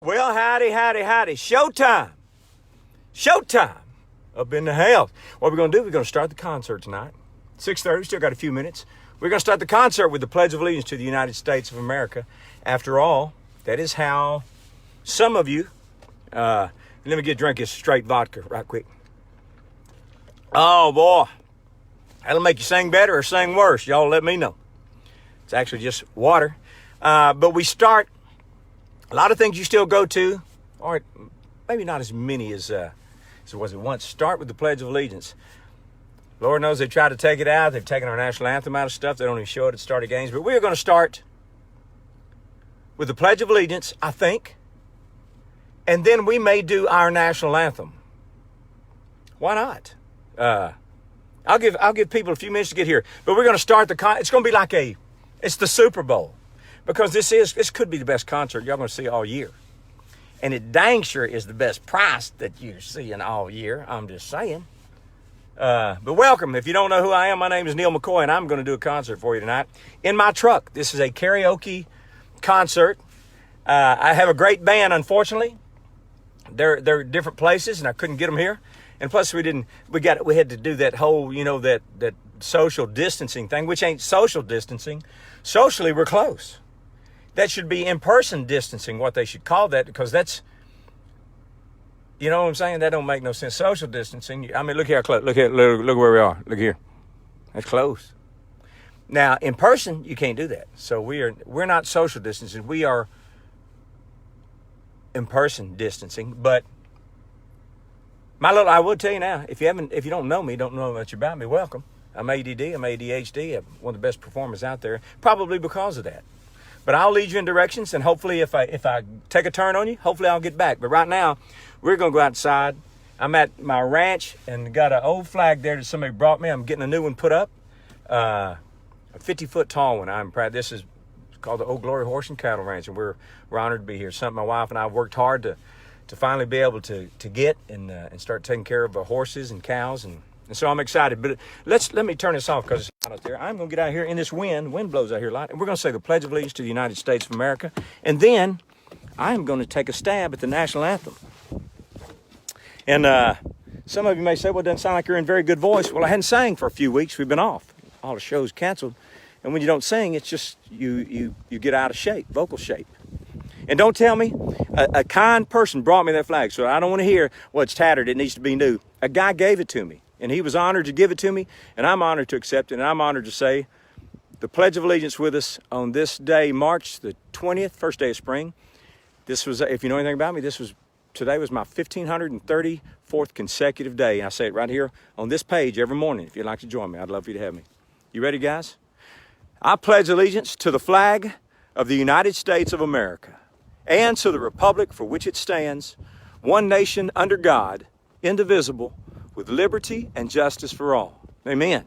Well, howdy, howdy, howdy. Showtime. Showtime up in the house. What we're going to do, we're going to start the concert tonight. 6:30, still got a few minutes. We're going to start the concert with the Pledge of Allegiance to the United States of America. After all, that is how some of you, let me get a drink of straight vodka right quick. Oh, boy. That'll make you sing better or sing worse. Y'all let me know. It's actually just water. But we start, a lot of things you still go to, or maybe not as many as it was at once. Start with the Pledge of Allegiance. Lord knows they tried to take it out. They've taken our national anthem out of stuff. They don't even show it at the start of games. But we're going to start with the Pledge of Allegiance, I think. And then we may do our national anthem. Why not? I'll give people a few minutes to get here. But we're going to start it's going to be like it's the Super Bowl. Because this could be the best concert y'all going to see all year. And it dang sure is the best price that you're seeing all year. I'm just saying. But welcome. If you don't know who I am, my name is Neal McCoy, and I'm going to do a concert for you tonight in my truck. This is a karaoke concert. I have a great band, unfortunately. They're different places, and I couldn't get them here. And plus, we had to do that whole, that social distancing thing, which ain't social distancing. Socially, we're close. That should be in-person distancing, what they should call that, because that's, you know what I'm saying? That don't make no sense. Social distancing. I mean, look here, look where we are. Look here. That's close. Now, in person, you can't do that. So we're not social distancing. We are in-person distancing. But I will tell you now, if you don't know me, don't know much about me, welcome. I'm ADD, I'm ADHD, I'm one of the best performers out there, probably because of that. But I'll lead you in directions, and hopefully if I take a turn on you, hopefully I'll get back. But right now, we're going to go outside. I'm at my ranch and got an old flag there that somebody brought me. I'm getting a new one put up, a 50-foot tall one. I'm proud. This is called the Old Glory Horse and Cattle Ranch, and we're honored to be here. Something my wife and I have worked hard to finally be able to get and start taking care of horses and cows, and so I'm excited. But let me turn this off because it's hot out there. I'm going to get out here in this wind. Wind blows out here a lot. And we're going to say the Pledge of Allegiance to the United States of America. And then I'm going to take a stab at the national anthem. And some of you may say, well, it doesn't sound like you're in very good voice. Well, I hadn't sang for a few weeks. We've been off. All the shows canceled. And when you don't sing, it's just you get out of shape, vocal shape. And don't tell me, a kind person brought me that flag. So I don't want to hear, well, it's tattered, it needs to be new. A guy gave it to me. And he was honored to give it to me, and I'm honored to accept it, and I'm honored to say the Pledge of Allegiance with us on this day, March the 20th, first day of spring. This was, if you know anything about me, today was my 1534th consecutive day. And I say it right here on this page every morning. If you'd like to join me, I'd love for you to have me. You ready, guys? I pledge allegiance to the flag of the United States of America and to the republic for which it stands, one nation under God, indivisible, with liberty and justice for all. Amen.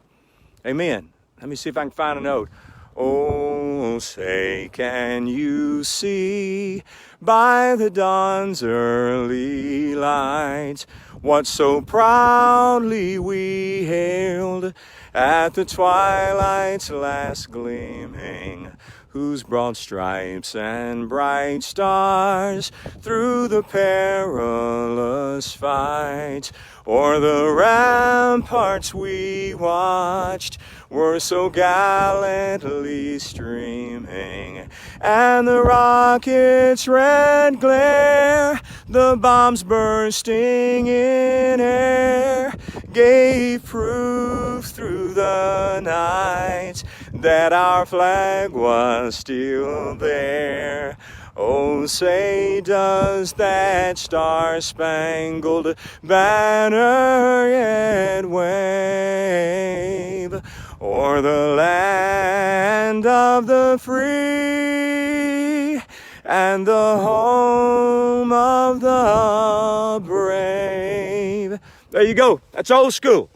Amen. Let me see if I can find a note. Oh, say, can you see by the dawn's early light what so proudly we hailed at the twilight's last gleaming, whose broad stripes and bright stars through the perilous fight o'er the ramparts we watched were so gallantly streaming, and the rocket's red glare, the bombs bursting in air, gave proof through the night that our flag was still there. Oh, say, does that star-spangled banner yet wave o'er the land of the free and the home of the brave? There you go. That's old school.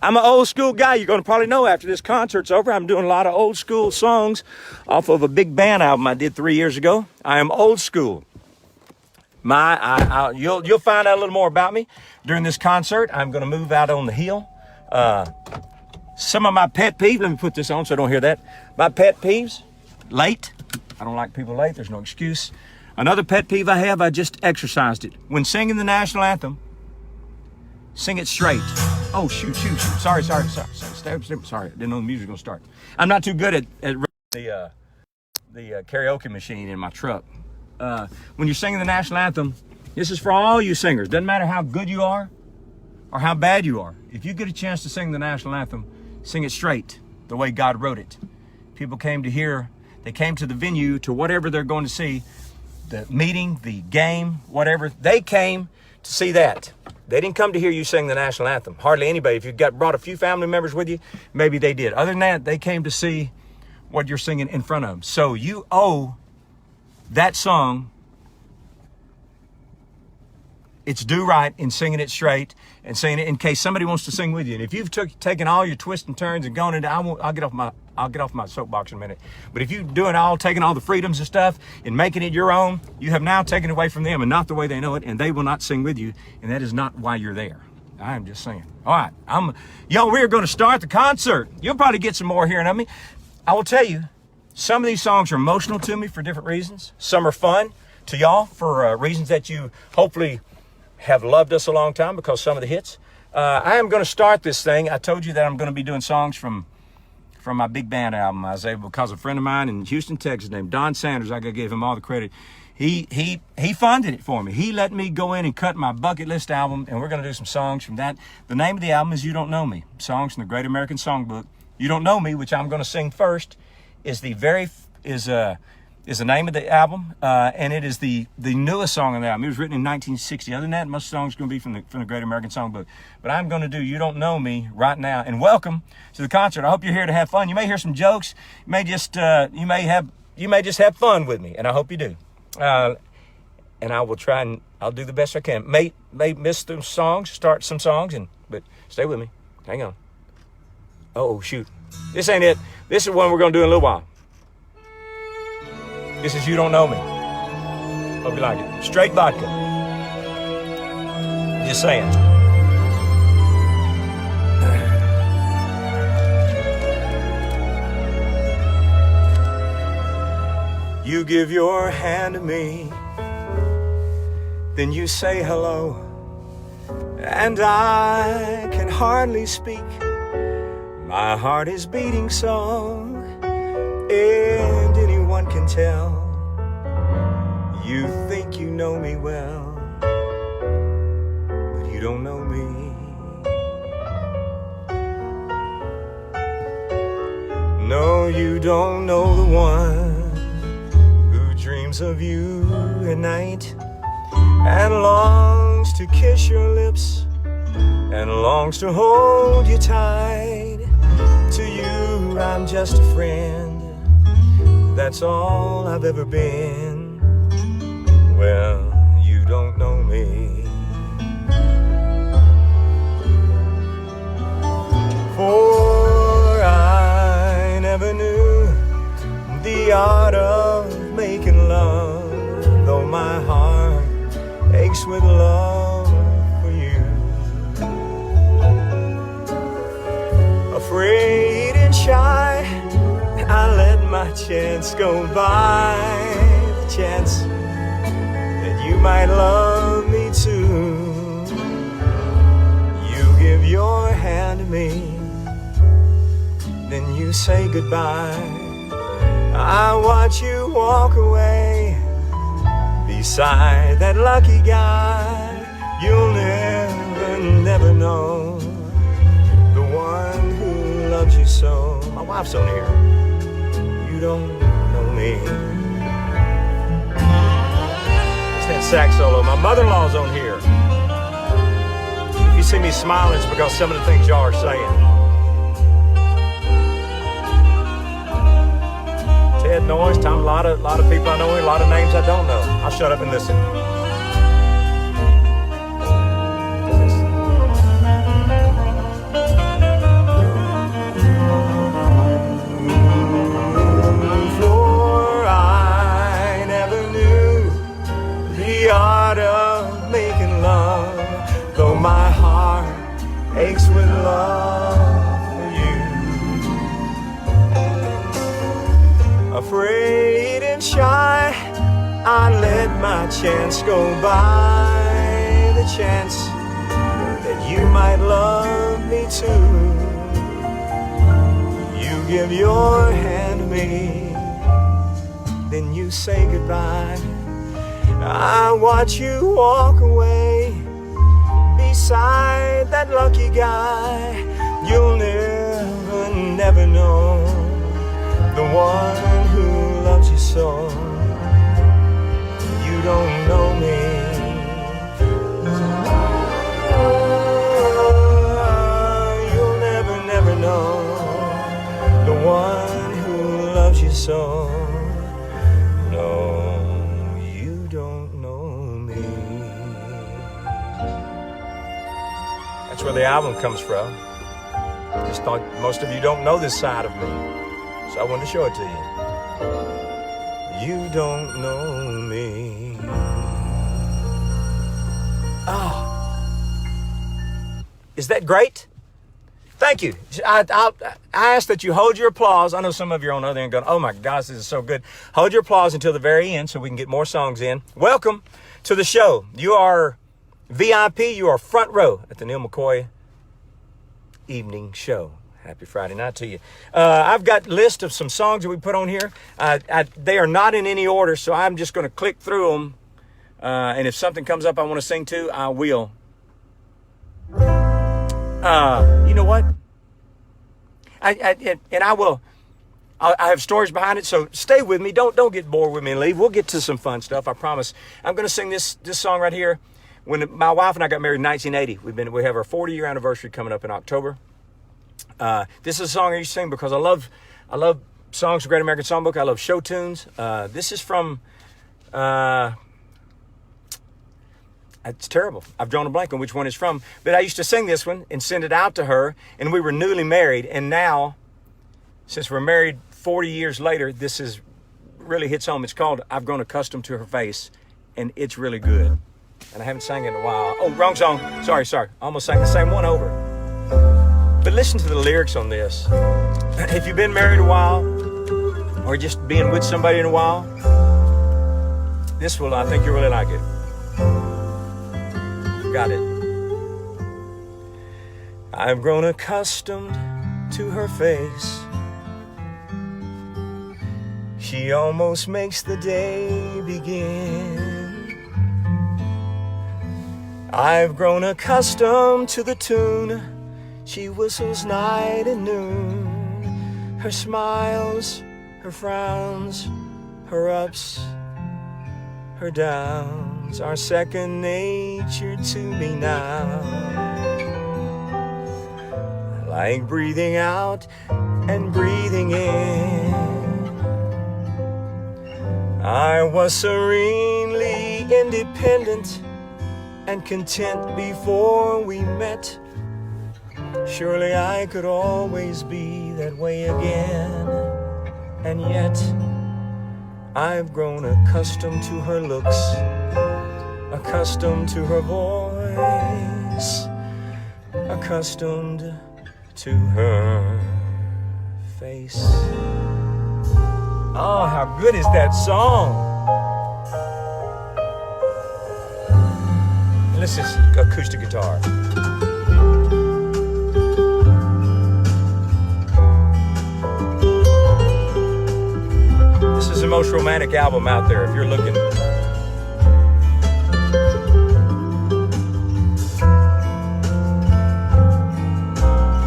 I'm an old school guy. You're going to probably know after this concert's over. I'm doing a lot of old school songs off of a big band album I did 3 years ago. I am old school. You'll find out a little more about me during this concert. I'm going to move out on the hill. Some of my pet peeves, let me put this on so I don't hear that. My pet peeves, late. I don't like people late. There's no excuse. Another pet peeve I have, I just exercised it. When singing the national anthem, sing it straight. Oh, shoot. Sorry. Sorry. Didn't know the music was going to start. I'm not too good at the karaoke machine in my truck. When you're singing the national anthem, this is for all you singers. Doesn't matter how good you are or how bad you are. If you get a chance to sing the national anthem, sing it straight, the way God wrote it. People came to hear, they came to the venue, to whatever they're going to see, the meeting, the game, whatever. They came to see that. They didn't come to hear you sing the national anthem. Hardly anybody. If you brought a few family members with you, maybe they did. Other than that, they came to see what you're singing in front of them. So you owe that song its due right in singing it straight and singing it in case somebody wants to sing with you. And if you've taken all your twists and turns and gone into, I'll get off my soapbox in a minute. But if you do it all, taking all the freedoms and stuff and making it your own, you have now taken away from them and not the way they know it, and they will not sing with you. And that is not why you're there. I am just saying. All right, we're going to start the concert. You'll probably get some more hearing of me. I will tell you, some of these songs are emotional to me for different reasons. Some are fun to y'all for reasons that you hopefully have loved us a long time because some of the hits. I am going to start this thing. I told you that I'm going to be doing songs from my big band album. I was able, because a friend of mine in Houston, Texas, named Don Sanders, I got to give him all the credit. He funded it for me. He let me go in and cut my bucket list album, and we're going to do some songs from that. The name of the album is You Don't Know Me. Songs from the Great American Songbook. You Don't Know Me, which I'm going to sing first, is the name of the album, and it is the newest song on the album. It was written in 1960. Other than that, most songs are going to be from the Great American Songbook. But I'm going to do You Don't Know Me right now. And welcome to the concert. I hope you're here to have fun. You may hear some jokes. You may just have fun with me, and I hope you do. And I will try and I'll do the best I can. May miss some songs, start some songs, but stay with me. Hang on. Oh shoot, this ain't it. This is one we're going to do in a little while. This is You Don't Know Me. Hope you like it. Straight vodka. Just saying. You give your hand to me, then you say hello, and I can hardly speak. My heart is beating so, and anyone can tell. You think you know me well, but you don't know me. No, you don't know the one who dreams of you at night and longs to kiss your lips and longs to hold you tight. To you, I'm just a friend. That's all I've ever been. Well, you don't know me. For I never knew the art of making love, though my heart aches with love for you. Afraid and shy, I let my chance go by, the chance that you might love me too. You give your hand to me, then you say goodbye. I watch you walk away beside that lucky guy. You'll never know the one who loves you so. My wife's on here. You don't know me. It's that sax solo. My mother-in-law's on here. If you see me smiling, it's because some of the things y'all are saying. Ted Noyes, Tom, a lot of people I know, a lot of names I don't know. I'll shut up and listen. For I never knew the art of making love, though my heart aches with love. Afraid and shy, I let my chance go by, the chance that you might love me too. You give your hand to me, then you say goodbye. I watch you walk away beside that lucky guy. You'll never know the one who loves you so. You don't know me. You'll never know the one who loves you so. No, you don't know me. That's where the album comes from. Just thought most of you don't know this side of me, so I wanted to show it to you. You don't know me. Is that great? Thank you. I ask that you hold your applause. I know some of you are on the other end going, oh my gosh, this is so good. Hold your applause until the very end so we can get more songs in. Welcome to the show. You are VIP. You are front row at the Neal McCoy evening show. Happy Friday night to you. I've got a list of some songs that we put on here. They are not in any order, so I'm just going to click through them. And if something comes up I want to sing to, I will. You know what? I will. I have stories behind it, so stay with me. Don't get bored with me and leave. We'll get to some fun stuff, I promise. I'm going to sing this song right here. When my wife and I got married in 1980, we have our 40-year anniversary coming up in October. This is a song I used to sing because I love songs from Great American Songbook. I love show tunes. This is from, it's terrible. I've drawn a blank on which one it's from. But I used to sing this one and send it out to her. And we were newly married. And now, since we're married 40 years later, this is really hits home. It's called I've Grown Accustomed to Her Face. And it's really good. And I haven't sang it in a while. Oh, wrong song. Sorry. I almost sang the same one over. But listen to the lyrics on this. If you've been married a while, or just being with somebody in a while, this will, I think you'll really like it. Got it. I've grown accustomed to her face. She almost makes the day begin. I've grown accustomed to the tune she whistles night and noon. Her smiles, her frowns, her ups, her downs are second nature to me now. Like breathing out and breathing in. I was serenely independent and content before we met. Surely I could always be that way again. And yet I've grown accustomed to her looks, accustomed to her voice, accustomed to her face. Oh, how good is that song? And this is acoustic guitar. This is the most romantic album out there if you're looking.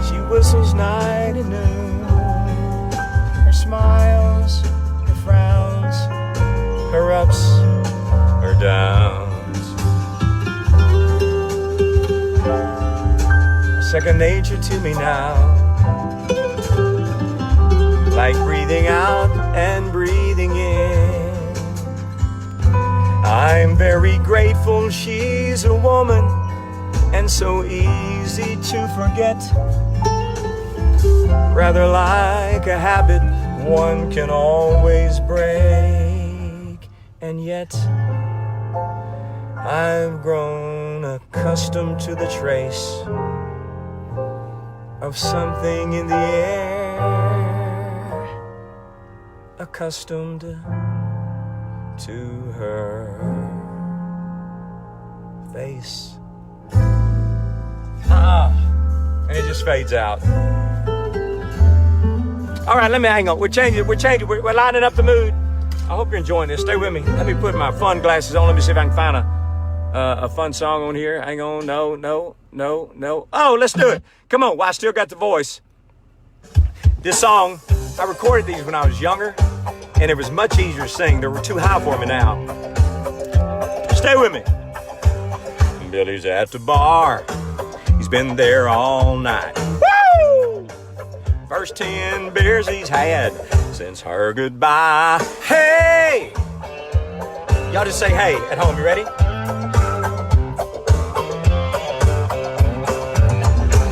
She whistles night and noon. Her smiles, her frowns, her ups, her downs. Second nature to me now. Like breathing out and breathing in. I'm very grateful she's a woman and so easy to forget. Rather like a habit one can always break. And yet I've grown accustomed to the trace of something in the air, accustomed to her face. And it just fades out. All right, let me hang on. We're changing. We're lining up the mood. I hope you're enjoying this. Stay with me. Let me put my fun glasses on. Let me see if I can find a fun song on here. Hang on. No. Oh, let's do it. Come on. Well, I still got the voice. This song, I recorded these when I was younger, and it was much easier to sing. They were too high for me now. Stay with me. Billy's at the bar. He's been there all night. Woo! First 10 beers he's had since her goodbye. Hey! Y'all just say hey at home. You ready?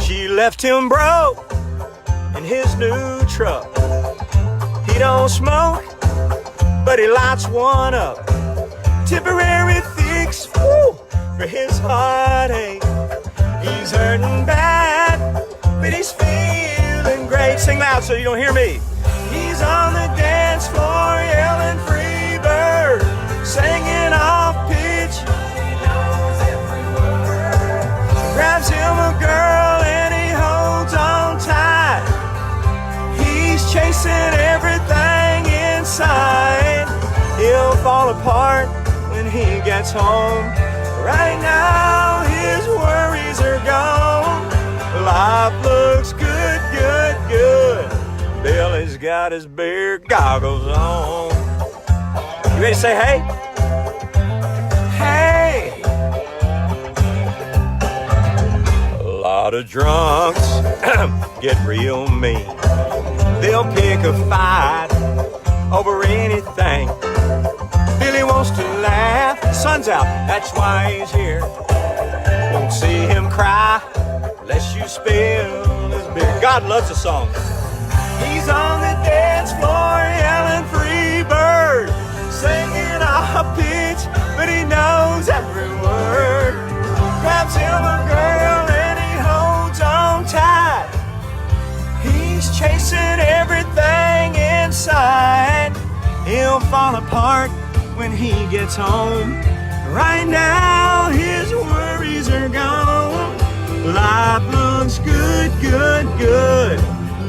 She left him broke in his new truck. He don't smoke, but he lights one up. Temporary fix, woo, for his heartache. He's hurting bad, but he's feeling great. Sing loud so you don't hear me. He's on the dance floor yelling free bird, singing off pitch. Grabs him a girl and he holds on tight. He's chasing everything inside. He'll fall apart when he gets home. Right now his worries are gone. Life looks good. Billy's got his beer goggles on. You ready to say hey? Hey! A lot of drunks get real mean. They'll pick a fight over anything. Billy wants to laugh. The sun's out, that's why he's here. Won't see him cry unless you spill his beer. God loves the song. He's on the dance floor yelling free bird, singing off pitch, but he knows every word. Grabs him a girl and he holds on tight. He's chasing everything inside. He'll fall apart when he gets home. Right now his worries are gone. Life looks good.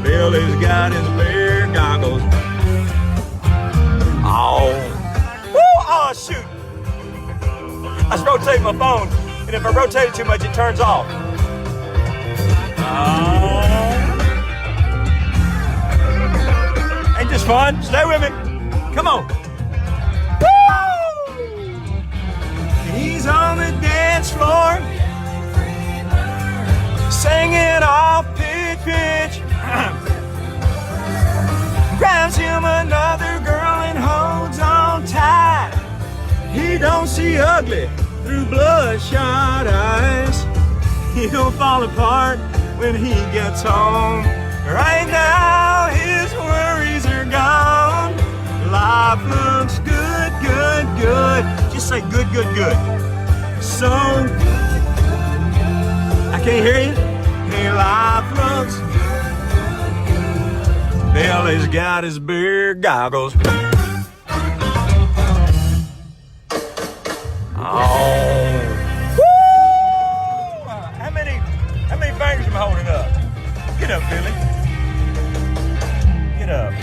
Billy's got his beer goggles. Oh. Woo! Oh, shoot. I was rotating my phone, and if I rotate it too much, it turns off. Ain't this fun? Stay with me. Come on. Woo! He's on the dance floor, singing off pitch. Grabs him another girl and holds on tight. He don't see ugly through bloodshot eyes. He'll fall apart when he gets home. Right now his worries are gone. Life looks good. Just say good. So I can't hear you. Hey, life looks good. Billy's got his beer goggles. Oh. Woo! How many fingers am I holding up? Get up, Billy. Get up.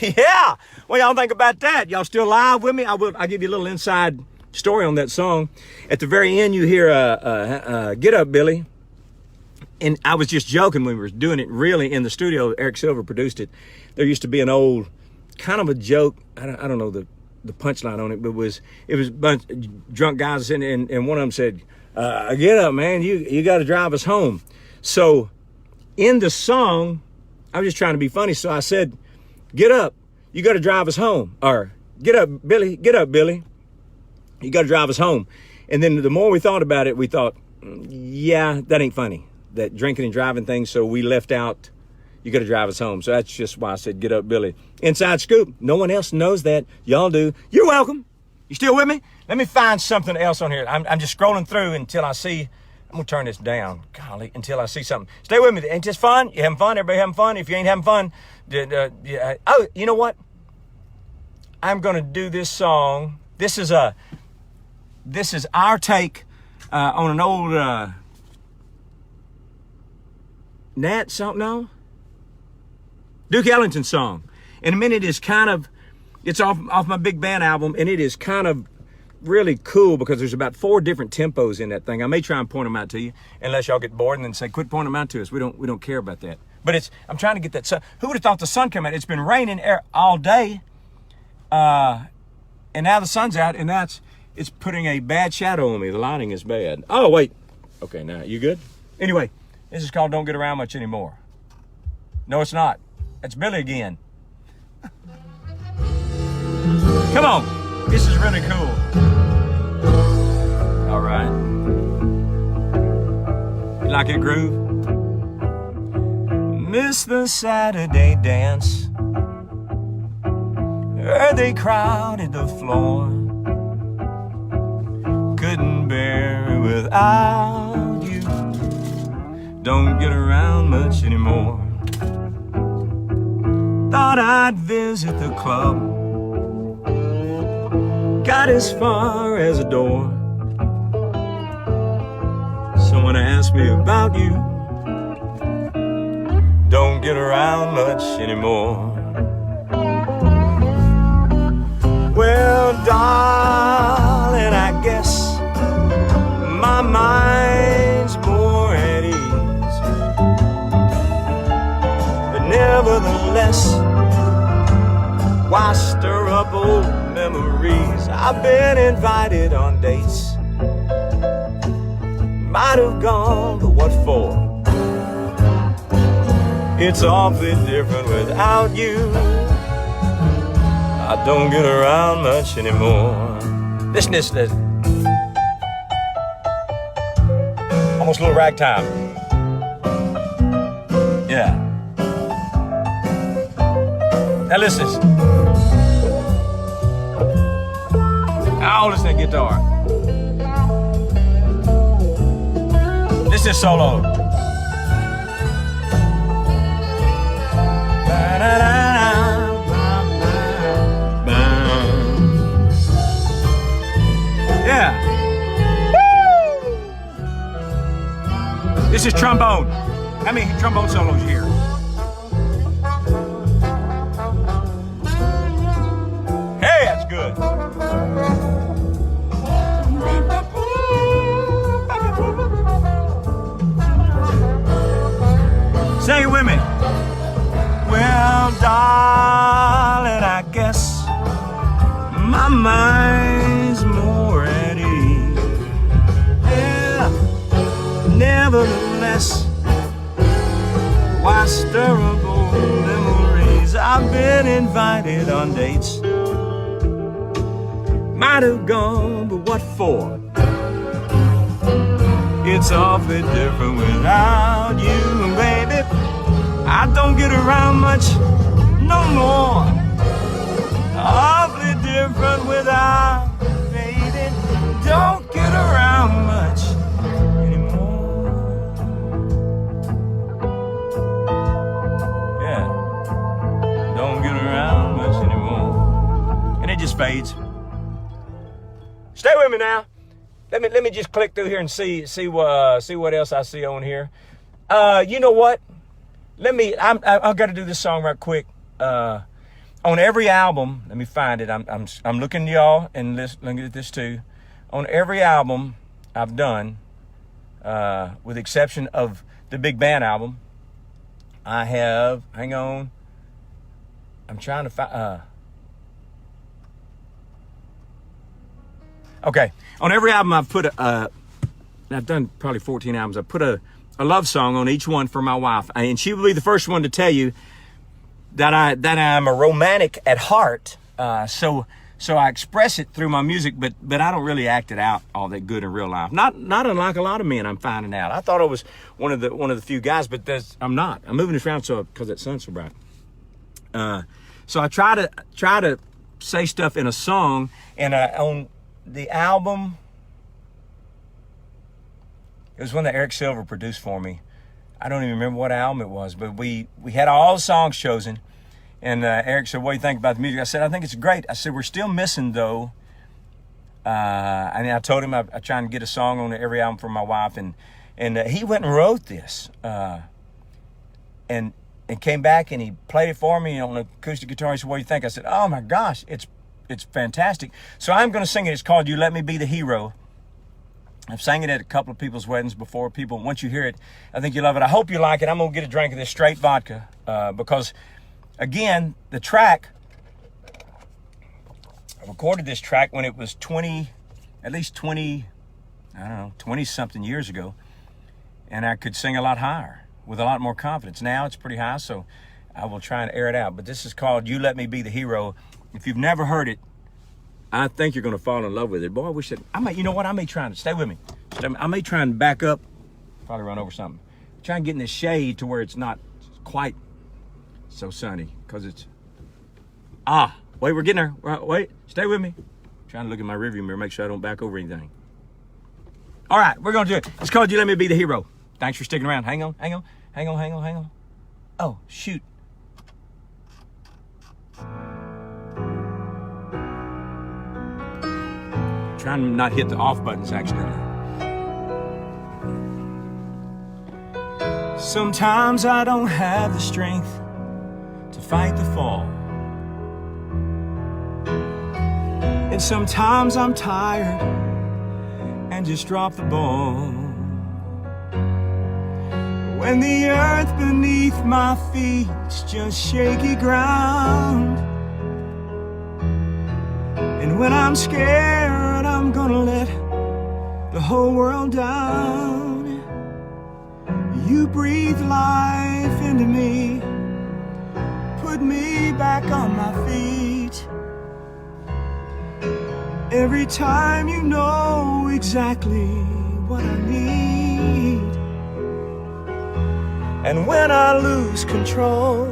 Yeah. What y'all think about that? Y'all still live with me? I'll give you a little inside story on that song. At the very end, you hear "Get Up, Billy." And I was just joking when we were doing it really in the studio. Eric Silver produced it. There used to be an old kind of a joke. I don't know the punchline on it, but it was a bunch of drunk guys and one of them said, "Get up, man. You got to drive us home." So in the song, I was just trying to be funny. So I said, "Get up. You got to drive us home." Or get up, Billy. You got to drive us home. And then the more we thought about it, we thought, yeah, that ain't funny. That drinking and driving thing, so we left out, you got to drive us home. So that's just why I said, get up, Billy. Inside scoop. No one else knows that. Y'all do. You're welcome. You still with me? Let me find something else on here. I'm just scrolling through until I see, I'm going to turn this down, golly, until I see something. Stay with me. Ain't this fun? You having fun? Everybody having fun? If you ain't having fun, oh, you know what? I'm going to do this song. This is our take on an old Nat song, no? Duke Ellington song. In a minute, it's off my big band album, and it is kind of really cool because there's about 4 different tempos in that thing. I may try and point them out to you, unless y'all get bored and then say, quit pointing them out to us. We don't care about that. But I'm trying to get that sun. Who would have thought the sun came out? It's been raining all day, and now the sun's out, and it's putting a bad shadow on me. The lighting is bad. Oh, wait. Okay, now, you good? Anyway, this is called Don't Get Around Much Anymore. No, it's not. It's Billy again. Come on. This is really cool. All right. You like it, groove? Miss the Saturday dance. They crowded the floor. Couldn't bear without you. Don't get around much anymore. Thought I'd visit the club. Got as far as a door. Someone asked me about you. Don't get around much anymore. Well, darling, I guess my mind's more at ease. But nevertheless, why stir up old memories? I've been invited on dates. Might have gone, but what for? It's awfully different without you. I don't get around much anymore. Listen to this. Almost a little ragtime. Yeah. Now listen. Oh, listen to that guitar. This is solo. Yeah. Woo! This is trombone. How many trombone solos you hear? Hey, that's good. Say it with me. Well, darling, I guess my mind's more at ease. Yeah, nevertheless, why stir up old memories? I've been invited on dates. Might have gone, but what for? It's awfully different without you, baby. I don't get around much no more. Awfully different without you, baby. Don't get around much anymore. Yeah, don't get around much anymore. And it just fades. Stay with me now. Let me just click through here and see what else I see on here. You know what? I've got to do this song right quick. On every album, let me find it. I'm looking, y'all, and looking at this too. On every album I've done, with the exception of the big band album, I have. Hang on. I'm trying to find. Okay, on every album I've put I've done probably 14 albums. I've put a love song on each one for my wife, and she will be the first one to tell you that I'm a romantic at heart. So I express it through my music, but I don't really act it out all that good in real life. Not unlike a lot of men. I'm finding out. I thought I was one of the few guys, but I'm not. I'm moving this around because that sun's so bright. So I try to say stuff in a song, and on the album, it was one that Eric Silver produced for me. I don't even remember what album it was, but we had all the songs chosen, And Eric said, what do you think about the music? I said, I think it's great. I said, we're still missing, though. And I told him I try and get a song on every album for my wife. And he went and wrote this. And came back and he played it for me on the acoustic guitar. He said, what do you think? I said, oh, my gosh, it's fantastic. So I'm going to sing it. It's called You Let Me Be the Hero. I've sang it at a couple of people's weddings before. People, once you hear it, I think you love it. I hope you like it. I'm going to get a drink of this straight vodka because, again, the track, I recorded this track when it was 20-something years ago, and I could sing a lot higher with a lot more confidence. Now it's pretty high, so I will try and air it out. But this is called You Let Me Be the Hero. If you've never heard it, I think you're going to fall in love with it. Boy, I wish that, you know what, I may try and, stay with me. I may try and back up, probably run over something. Try and get in the shade to where it's not quite so sunny, because it's, wait, we're getting there. Wait, stay with me. Trying to look at my rearview mirror, make sure I don't back over anything. All right, we're going to do it. It's called You Let Me Be the Hero. Thanks for sticking around. Hang on. Oh, shoot. Trying to not hit the off buttons accidentally. Sometimes I don't have the strength to fight the fall. And sometimes I'm tired and just drop the ball. When the earth beneath my feet's just shaky ground, and when I'm scared I'm gonna let the whole world down, you breathe life into me, put me back on my feet. Every time you know exactly what I need. And when I lose control,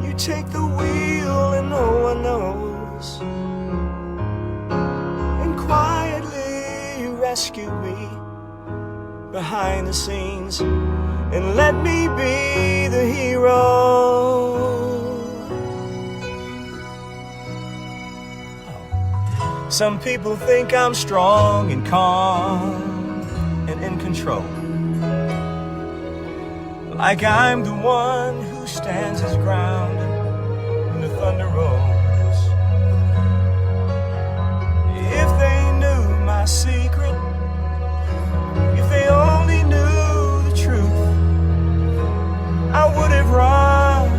you take the wheel and no one knows. Quietly rescue me behind the scenes and let me be the hero. Some people think I'm strong and calm and in control, like I'm the one who stands his ground when the thunder rolls. If they knew my secret, if they only knew the truth, I would have run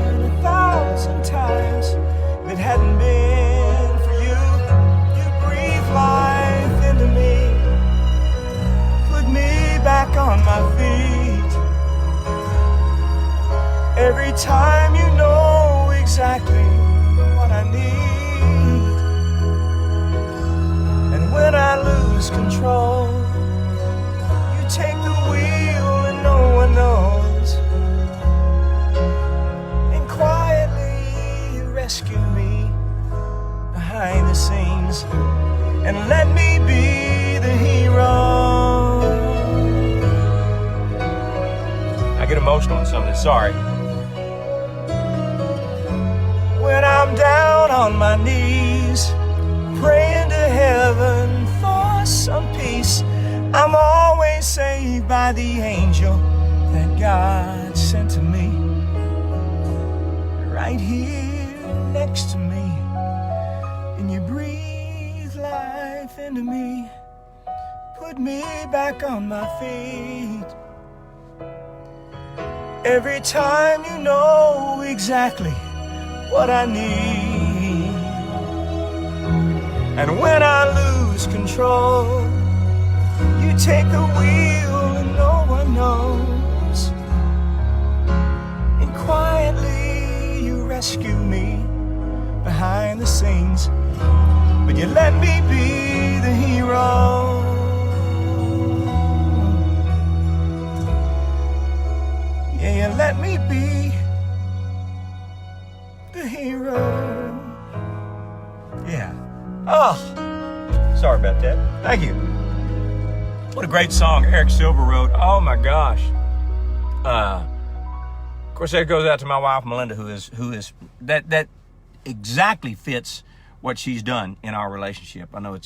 1,000 times if it hadn't been for you. You breathe life into me, put me back on my feet. Every time you know exactly what I need. When I lose control, you take the wheel and no one knows. And quietly you rescue me behind the scenes and let me be the hero. I get emotional on something, sorry. When I'm down on my knees, praying to heaven for some peace, I'm always saved by the angel that God sent to me, right here next to me. And you breathe life into me, put me back on my feet. Every time you know exactly what I need. And when I lose control, you take the wheel and no one knows. And quietly you rescue me behind the scenes, but you let me be the hero. Yeah, you let me be the hero. Yeah. Oh, sorry about that. Thank you. What a great song Eric Silver wrote. Oh my gosh. Of course, that goes out to my wife, Melinda, who is that exactly fits what she's done in our relationship. I know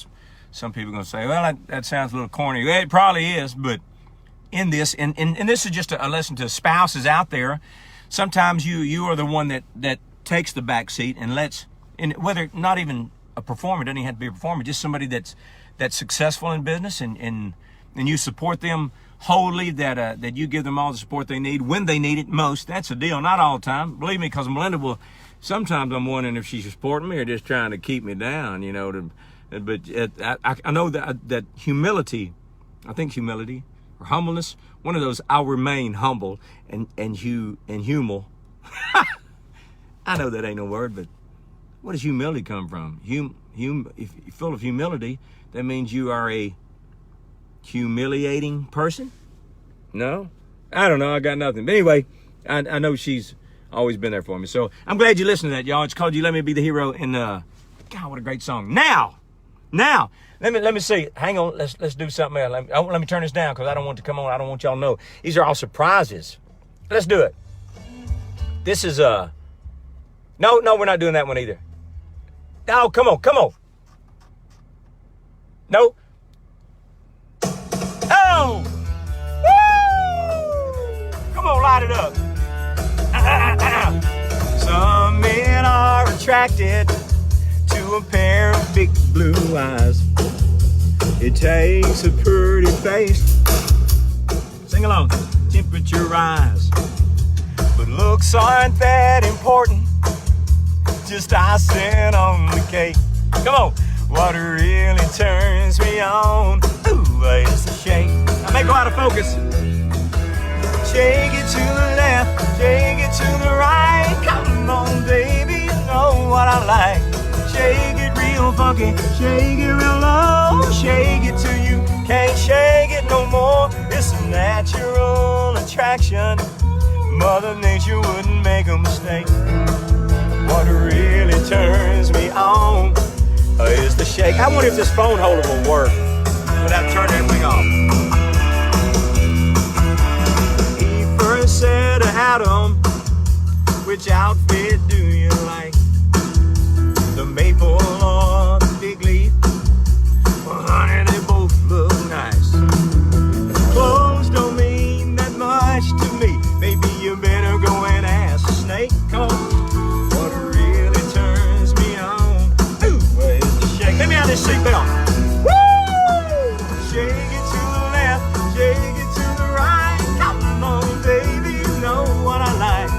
some people are going to say, well, that sounds a little corny. Well, it probably is, but in this, and this is just a lesson to spouses out there. Sometimes you are the one that takes the back seat and lets, and whether not even a performer, doesn't even have to be a performer, just somebody that's successful in business, and you support them wholly, that you give them all the support they need when they need it most. That's the deal. Not all the time, believe me, because Melinda will. Sometimes I'm wondering if she's supporting me or just trying to keep me down, but I know that humility, I think humility or humbleness, one of those, I'll remain humble and humble. I know that ain't no word, but where does humility come from? If you're full of humility, that means you are a humiliating person? No? I don't know. I got nothing. But anyway, I know she's always been there for me. So I'm glad you listened to that, y'all. It's called You Let Me Be the Hero. And God, what a great song. Now, let me see. Hang on. Let's do something else. Let me turn this down because I don't want it to come on. I don't want y'all to know. These are all surprises. Let's do it. This is no, we're not doing that one either. No, come on. No. Oh! Woo! Come on, light it up. Some men are attracted to a pair of big blue eyes. It takes a pretty face. Sing along. Temperature rise. But looks aren't that important. Just icing on the cake. Come on. What really turns me on, ooh, is the shake. I may go out of focus. Shake it to the left, shake it to the right. Come on, baby, you know what I like. Shake it real funky, shake it real low. Shake it till you can't shake it no more. It's a natural attraction. Mother Nature wouldn't make a mistake. What really turns me on is the shake. I wonder if this phone holder will work without turning everything off. He first said to Adam, which outfit do you like? The maple or the big leaf? Well, honey, they both look nice. Clothes don't mean that much to me. Maybe you better go and ask a snake. Come on. Let me out this seatbelt. Woo! Shake it to the left, shake it to the right. Come on, baby, you know what I like.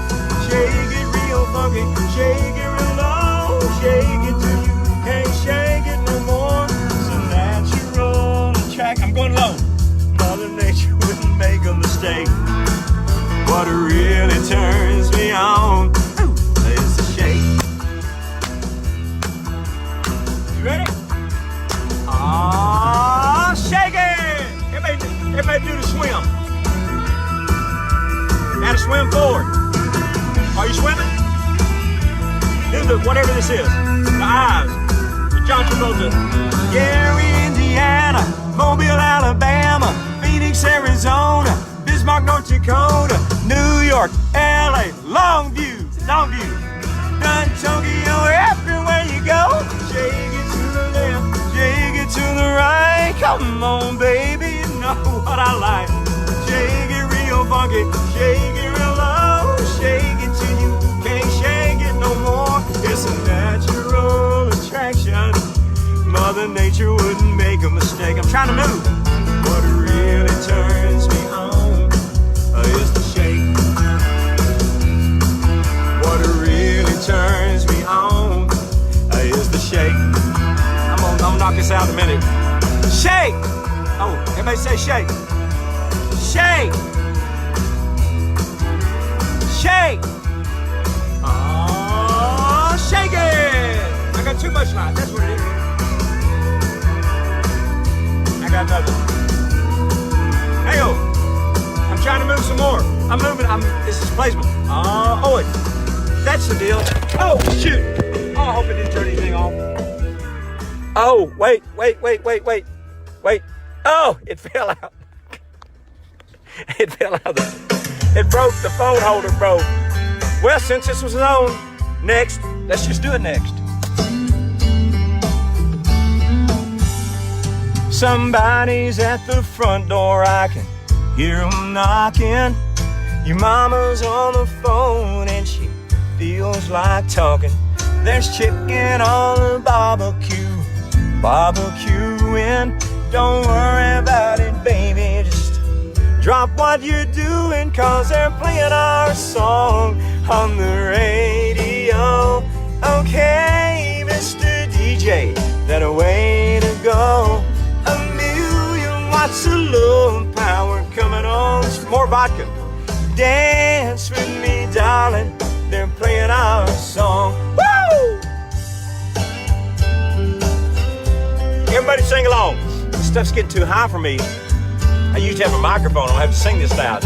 Shake it real funky, shake it real low. Shake it till you can't shake it no more. It's a natural attraction. I'm going low. Mother Nature wouldn't make a mistake. What really turns me on, ooh, is the shake. Ready? Shake it! Everybody do the swim. Now to swim forward. Are you swimming? Do the whatever this is. The eyes. The John Travolta. Gary, Indiana. Mobile, Alabama. Phoenix, Arizona. Bismarck, North Dakota. New York, LA. Longview. Done Tokyo, everywhere you go. Shake it to the left, shake it to the right. Come on, baby, you know what I like. Shake it real funky, shake it real low. Shake it till you can't shake it no more. It's a natural attraction. Mother Nature wouldn't make a mistake. I'm trying to move. What really turns me on is the shake. What really turns me on is the shake. I'm gonna knock this out in a minute. Shake! Oh, everybody say shake. Shake! Shake! Oh, shake it! I got too much light, that's what it is. I got nothing. Hey-o! I'm trying to move some more. I'm moving, this is placement. Oh, that's the deal. Oh, shoot! Oh, I hope it didn't turn anything off. Oh, wait. Oh, it fell out. It fell out. It broke. The phone holder broke. Well, since this was on, next, let's just do it next. Somebody's at the front door, I can hear them knocking. Your mama's on the phone and she feels like talking. There's chicken on the barbecuing. Don't worry about it, baby, just drop what you're doing, 'cause they're playing our song on the radio. Okay, Mr. DJ, that a way to go. 1,000,000 watts of love power coming on. More vodka. Dance with me, darling. They're playing our song. Woo! Everybody sing along. This stuff's getting too high for me. I used to have a microphone. I'll have to sing this loud.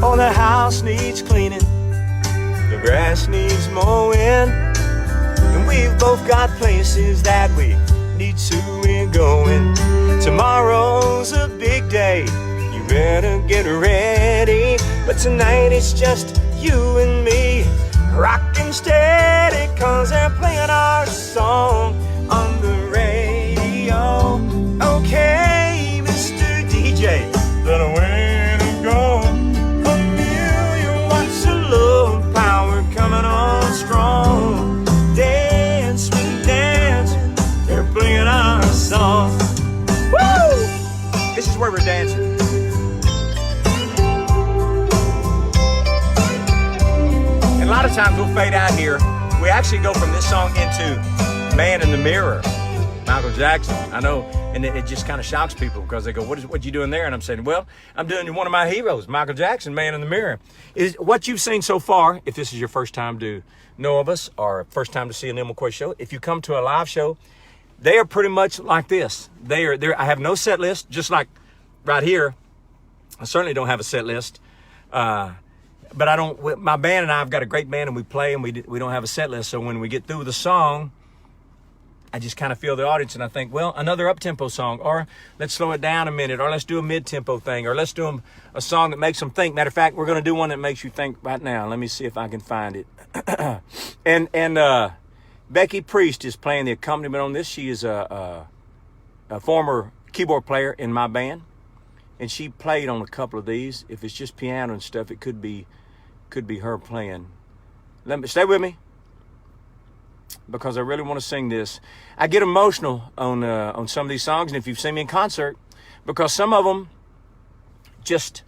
Oh, the house needs cleaning. The grass needs mowing. And we've both got places that we need to be going. Tomorrow's a big day. You better get ready. But tonight it's just you and me, rockin' steady, 'cause they're playing our song on the radio. Okay, Mr. DJ, that a way to go. 1,000,000 watts of love power coming on strong. Dance with dance, they're playing our song. Woo! This is where we're dancing. A lot of times we'll fade out here. We actually go from this song into Man in the Mirror, Michael Jackson. I know, and it just kind of shocks people because they go, what you doing there? And I'm saying, well, I'm doing one of my heroes, Michael Jackson, Man in the Mirror. Is what you've seen so far, if this is your first time to know of us or first time to see a Neal McCoy show, if you come to a live show, they are pretty much like this. I have no set list, just like right here. I certainly don't have a set list. But I don't. My band and I've got a great band, and we play, and we don't have a set list. So when we get through with the song, I just kind of feel the audience, and I think, well, another up-tempo song, or let's slow it down a minute, or let's do a mid-tempo thing, or let's do a song that makes them think. Matter of fact, we're going to do one that makes you think right now. Let me see if I can find it. and Becky Priest is playing the accompaniment on this. She is a former keyboard player in my band, and she played on a couple of these. If it's just piano and stuff, it could be her playing. Stay with me, because I really want to sing this. I get emotional on some of these songs, and if you've seen me in concert, because some of them, just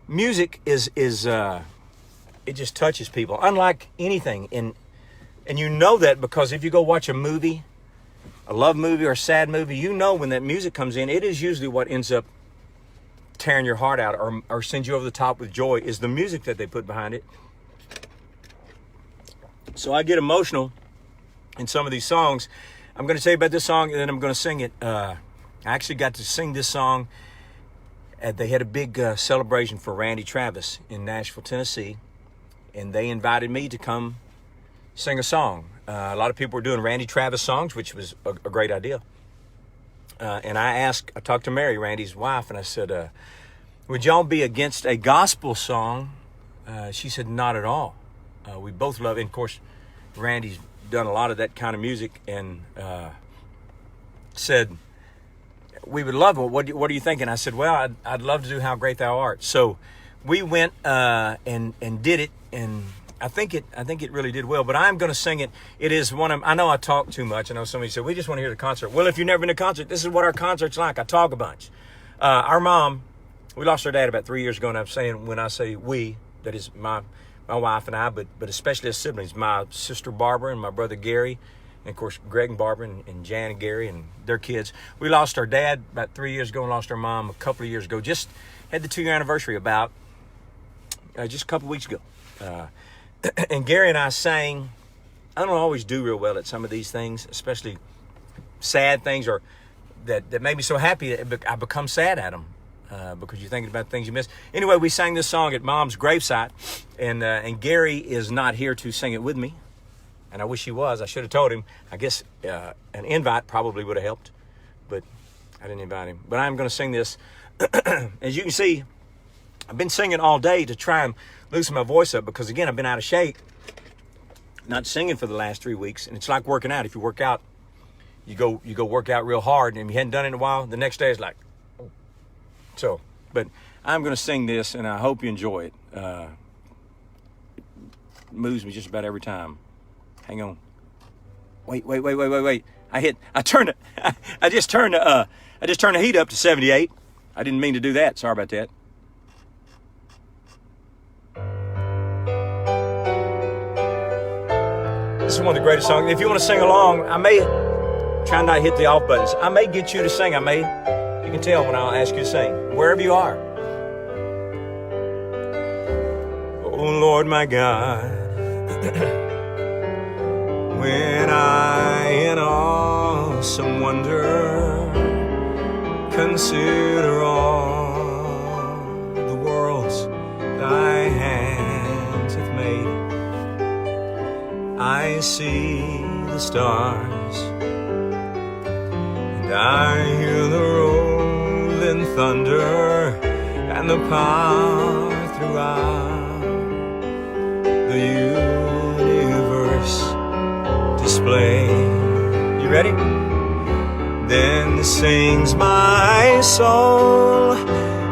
music is it just touches people, unlike anything. And you know that because if you go watch a movie, a love movie or a sad movie, you know when that music comes in, it is usually what ends up tearing your heart out or sends you over the top with joy, is the music that they put behind it. So I get emotional in some of these songs. I'm going to tell you about this song, and then I'm going to sing it. I actually got to sing this song. They had a big celebration for Randy Travis in Nashville, Tennessee, and they invited me to come sing a song. A lot of people were doing Randy Travis songs, which was a great idea. And I talked to Mary, Randy's wife, and I said, would y'all be against a gospel song? She said, not at all. We both love it. And of course, Randy's done a lot of that kind of music, and said, we would love it. What are you thinking? I said, well, I'd love to do How Great Thou Art. So we went and did it, and I think it really did well. But I'm going to sing it. It is one of, I know I talk too much. I know somebody said, we just want to hear the concert. Well, if you've never been to a concert, this is what our concert's like. I talk a bunch. Our mom, we lost our dad about 3 years ago, and I'm saying, when I say we, that is my wife and I, but especially as siblings, my sister Barbara and my brother Gary, and of course Greg and Barbara and Jan and Gary and their kids. We lost our dad about 3 years ago and lost our mom a couple of years ago. Just had the 2-year anniversary about just a couple of weeks ago. And Gary and I sang. I don't always do real well at some of these things, especially sad things, or that made me so happy that I become sad at them. Because you're thinking about things you miss. Anyway, we sang this song at Mom's gravesite, and Gary is not here to sing it with me, and I wish he was. I should have told him. I guess an invite probably would have helped, but I didn't invite him. But I'm going to sing this. As you can see, I've been singing all day to try and loosen my voice up because, again, I've been out of shape, not singing for the last 3 weeks. And it's like working out. If you work out, you go work out real hard, and if you hadn't done it in a while, the next day it's like, oh. So, but I'm going to sing this, and I hope you enjoy it. It moves me just about every time. Hang on. Wait. I just turned the heat up to 78. I didn't mean to do that. Sorry about that. This is one of the greatest songs. If you want to sing along, I may try not to hit the off buttons. I may get you to sing. You can tell when I'll ask you to sing, wherever you are. Oh Lord, my God, when I in awesome wonder consider all the worlds thy hands have made, I see the stars, and I hear the rolling thunder, and the power throughout the universe display. You ready? Then sings my soul,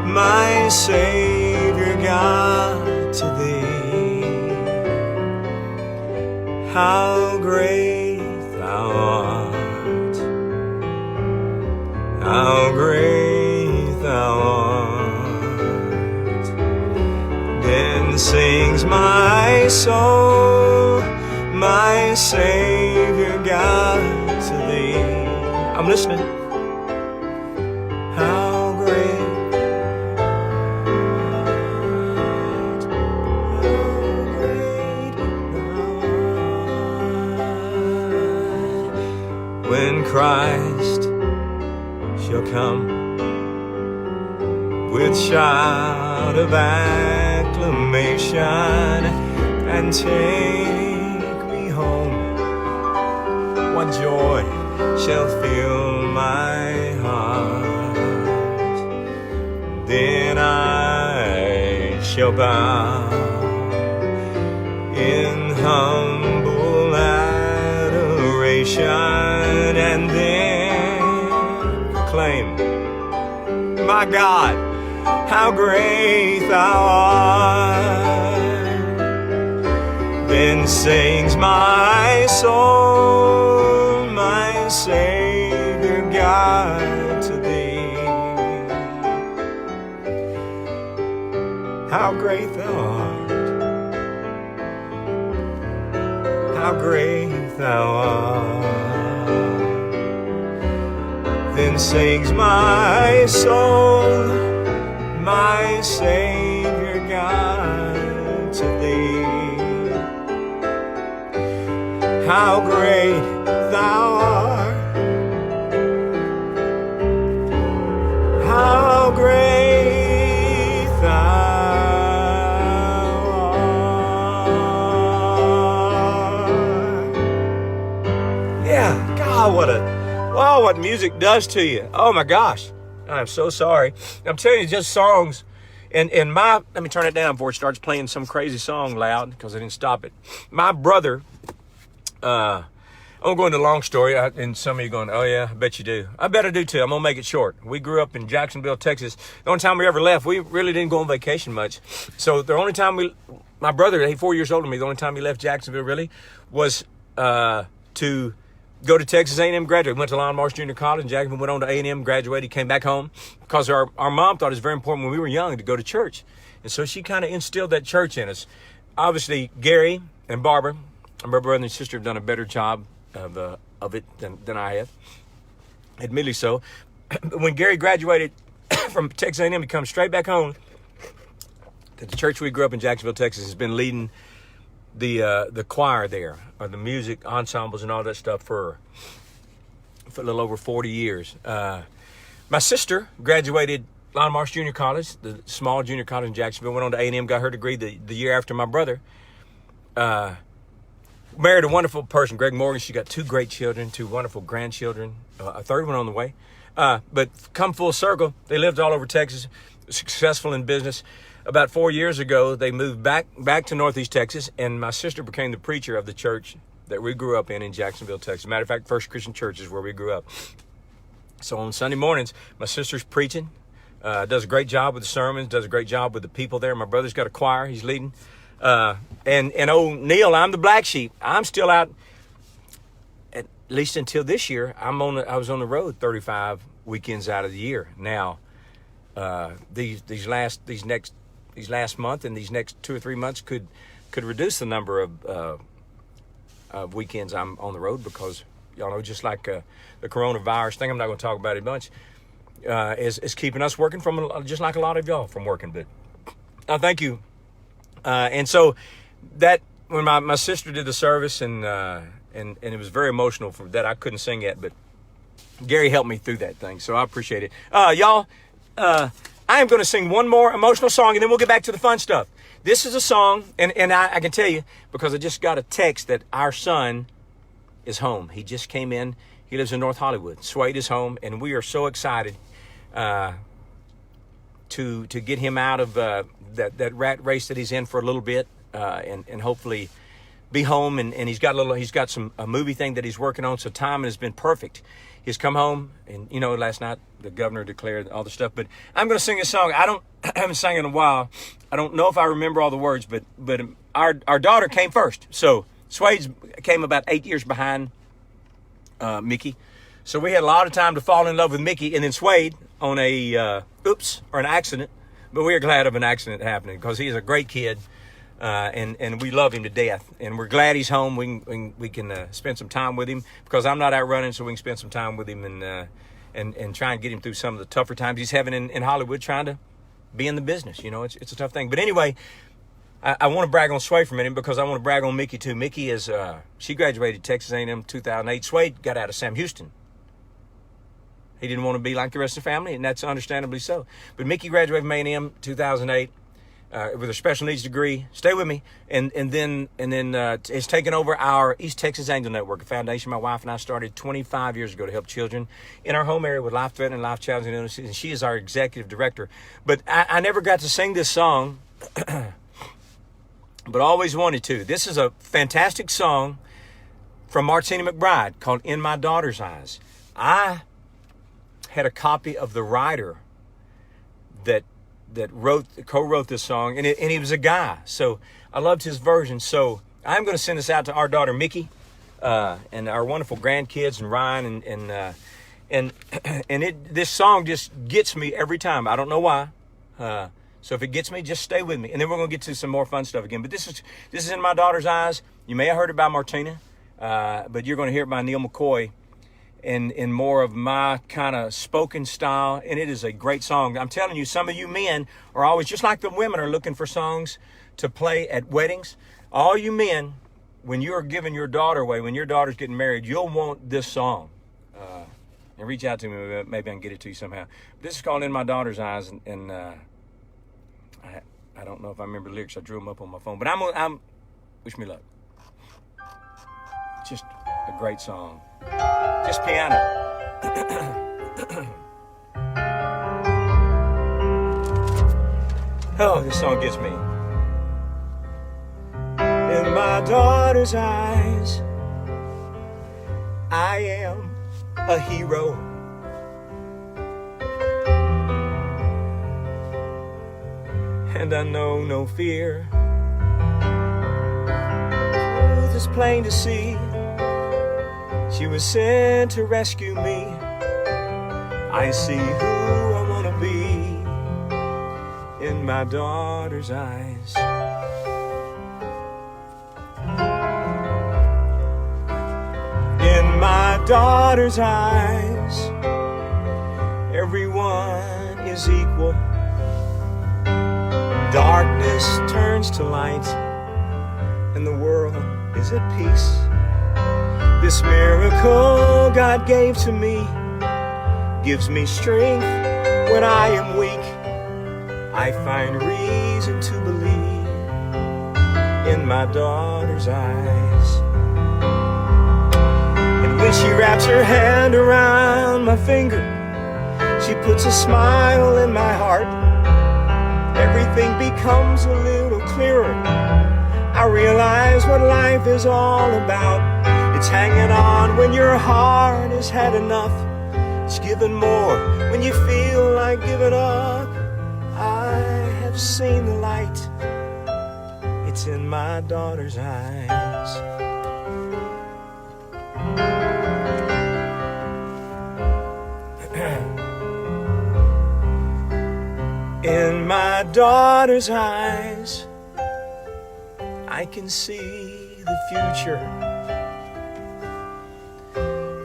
my Savior God, to thee. How great thou art, how great thou art. Then sings my soul, my Savior God, to thee. I'm listening. How great, how great thou art. When Christ shall come with shout of acclamation and take me home, what joy shall fill my heart. Then I shall bow in humble adoration, and then proclaim, my God, how great thou art. Then sings my soul, my Savior God, to thee. How great thou art, how great thou art. Then sings my soul, my Savior God, to thee. How great thou art, how great thou art. Yeah, God, what music does to you. Oh my gosh, I'm so sorry. I'm telling you, just songs. And let me turn it down before it starts playing some crazy song loud, because I didn't stop it. My brother, I'm going to go into a long story, and some of you going, oh yeah, I bet you do. I bet I do too. I'm going to make it short. We grew up in Jacksonville, Texas. The only time we ever left, we really didn't go on vacation much. So the only time my brother, he's 4 years older than me, the only time he left Jacksonville really was to go to Texas A&M, graduate. Went to Lyon Marsh Junior College, and Jacksonville went on to A&M, graduated, came back home, because our mom thought it was very important when we were young to go to church. And so she kind of instilled that church in us. Obviously, Gary and Barbara, my brother and sister, have done a better job of it than I have, admittedly so. But when Gary graduated from Texas A&M, he comes straight back home to the church we grew up in Jacksonville, Texas. Has been leading the choir there, or the music ensembles and all that stuff for a little over 40 years. My sister graduated Lyon Marsh Junior College, the small junior college in Jacksonville, went on to A&M, got her degree the year after my brother. Married a wonderful person, Greg Morgan. She got 2 great children, 2 wonderful grandchildren, a third one on the way. But come full circle, they lived all over Texas, successful in business. About 4 years ago, they moved back to Northeast Texas, and my sister became the preacher of the church that we grew up in Jacksonville, Texas. Matter of fact, First Christian Church is where we grew up. So on Sunday mornings, my sister's preaching, does a great job with the sermons, does a great job with the people there. My brother's got a choir, he's leading. And old Neal, I'm the black sheep. I'm still out, at least until this year. I was on the road 35 weekends out of the year. Now, these last month and these next 2 or 3 months could reduce the number of weekends I'm on the road, because y'all know, just like the coronavirus thing, I'm not going to talk about it much, is keeping us working from just like a lot of y'all from working. But thank you. And so that when my sister did the service and it was very emotional for that. I couldn't sing yet, but Gary helped me through that thing, so I appreciate it. Y'all. I am going to sing one more emotional song, and then we'll get back to the fun stuff. This is a song, and I can tell you, because I just got a text that our son is home. He just came in. He lives in North Hollywood. Swade is home, and we are so excited to get him out of that rat race that he's in for a little bit, and hopefully be home. And he's got a movie thing that he's working on, so timing has been perfect. He's come home, and last night the governor declared all the stuff. But I'm going to sing a song. I haven't sang in a while. I don't know if I remember all the words, but our daughter came first. So Swade came about 8 years behind Mickey. So we had a lot of time to fall in love with Mickey, and then Swade on an accident. But we are glad of an accident happening, because he's a great kid. And we love him to death, and we're glad he's home. We can spend some time with him, because I'm not out running, so we can spend some time with him and try and get him through some of the tougher times he's having in Hollywood, trying to be in the business. It's a tough thing. But anyway, I want to brag on Swade for a minute, because I want to brag on Mickey too. Mickey is she graduated Texas A&M 2008. Swade got out of Sam Houston. He didn't want to be like the rest of the family, and that's understandably so. But Mickey graduated from A&M 2008. With a special needs degree. Stay with me. And then it's taken over our East Texas Angel Network, a foundation my wife and I started 25 years ago to help children in our home area with life-threatening, life-challenging illnesses. And she is our executive director. But I never got to sing this song, but always wanted to. This is a fantastic song from Martina McBride called In My Daughter's Eyes. I had a copy of the writer that co-wrote this song, and he was a guy, so I loved his version. So I'm going to send this out to our daughter Mickey, and our wonderful grandkids, and Ryan, and this song just gets me every time. I don't know why. So if it gets me, just stay with me, and then we're going to get to some more fun stuff again. But this is In My Daughter's Eyes. You may have heard it by Martina, but you're going to hear it by Neal McCoy. In more of my kind of spoken style, and it is a great song. I'm telling you, some of you men are always, just like the women are looking for songs to play at weddings. All you men, when you're giving your daughter away, when your daughter's getting married, you'll want this song. And reach out to me, maybe I can get it to you somehow. This is called In My Daughter's Eyes, and I don't know if I remember the lyrics. I drew them up on my phone, but I'm wish me luck. Just a great song. Just piano. Oh, this song gets me. In my daughter's eyes, I am a hero. And I know no fear. Truth is plain to see. She was sent to rescue me. I see who I want to be in my daughter's eyes. In my daughter's eyes, everyone is equal. Darkness turns to light, and the world is at peace. This miracle God gave to me gives me strength when I am weak. I find reason to believe in my daughter's eyes. And when she wraps her hand around my finger, She puts a smile in my heart. Everything becomes a little clearer. I realize what life is all about. It's hanging on when your heart has had enough. It's giving more when you feel like giving up. I have seen the light. It's in my daughter's eyes. In my daughter's eyes, I can see the future,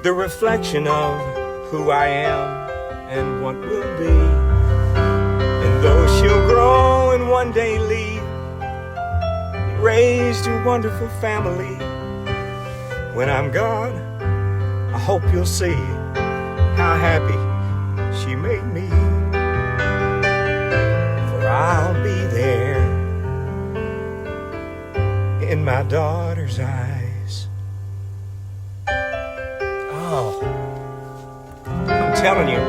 the reflection of who I am and what will be. And though she'll grow and one day leave, raised a wonderful family, when I'm gone, I hope you'll see how happy she made me. For I'll be there in my daughter's eyes. Oh, I'm telling you,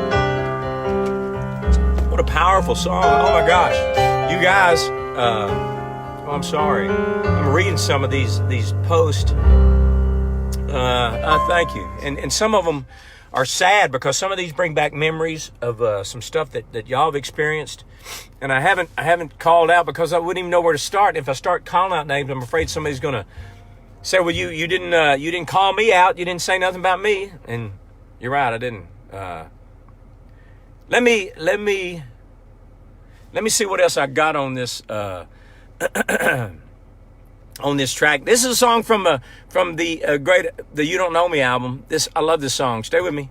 what a powerful song. Oh my gosh, you guys, oh, I'm sorry, I'm reading some of these posts. Thank you, and some of them are sad because some of these bring back memories of some stuff that y'all have experienced, and I haven't called out because I wouldn't even know where to start. If I start calling out names, I'm afraid somebody's gonna say, "Well, you didn't call me out. You didn't say nothing about me." And you're right, I didn't. Let me see what else I got on this on this track. This is a song from the You Don't Know Me album. I love this song. Stay with me.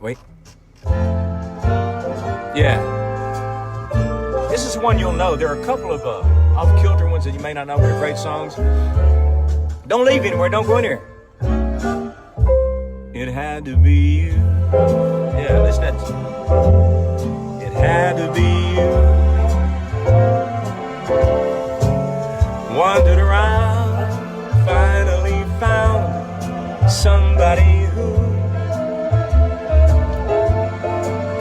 Wait. Yeah. This is one you'll know. There are a couple of off-kilter ones that you may not know, but they're great songs. Don't leave anywhere. Don't go in here. It had to be you. Yeah, listen to that. It had to be you. Wandered around, finally found somebody who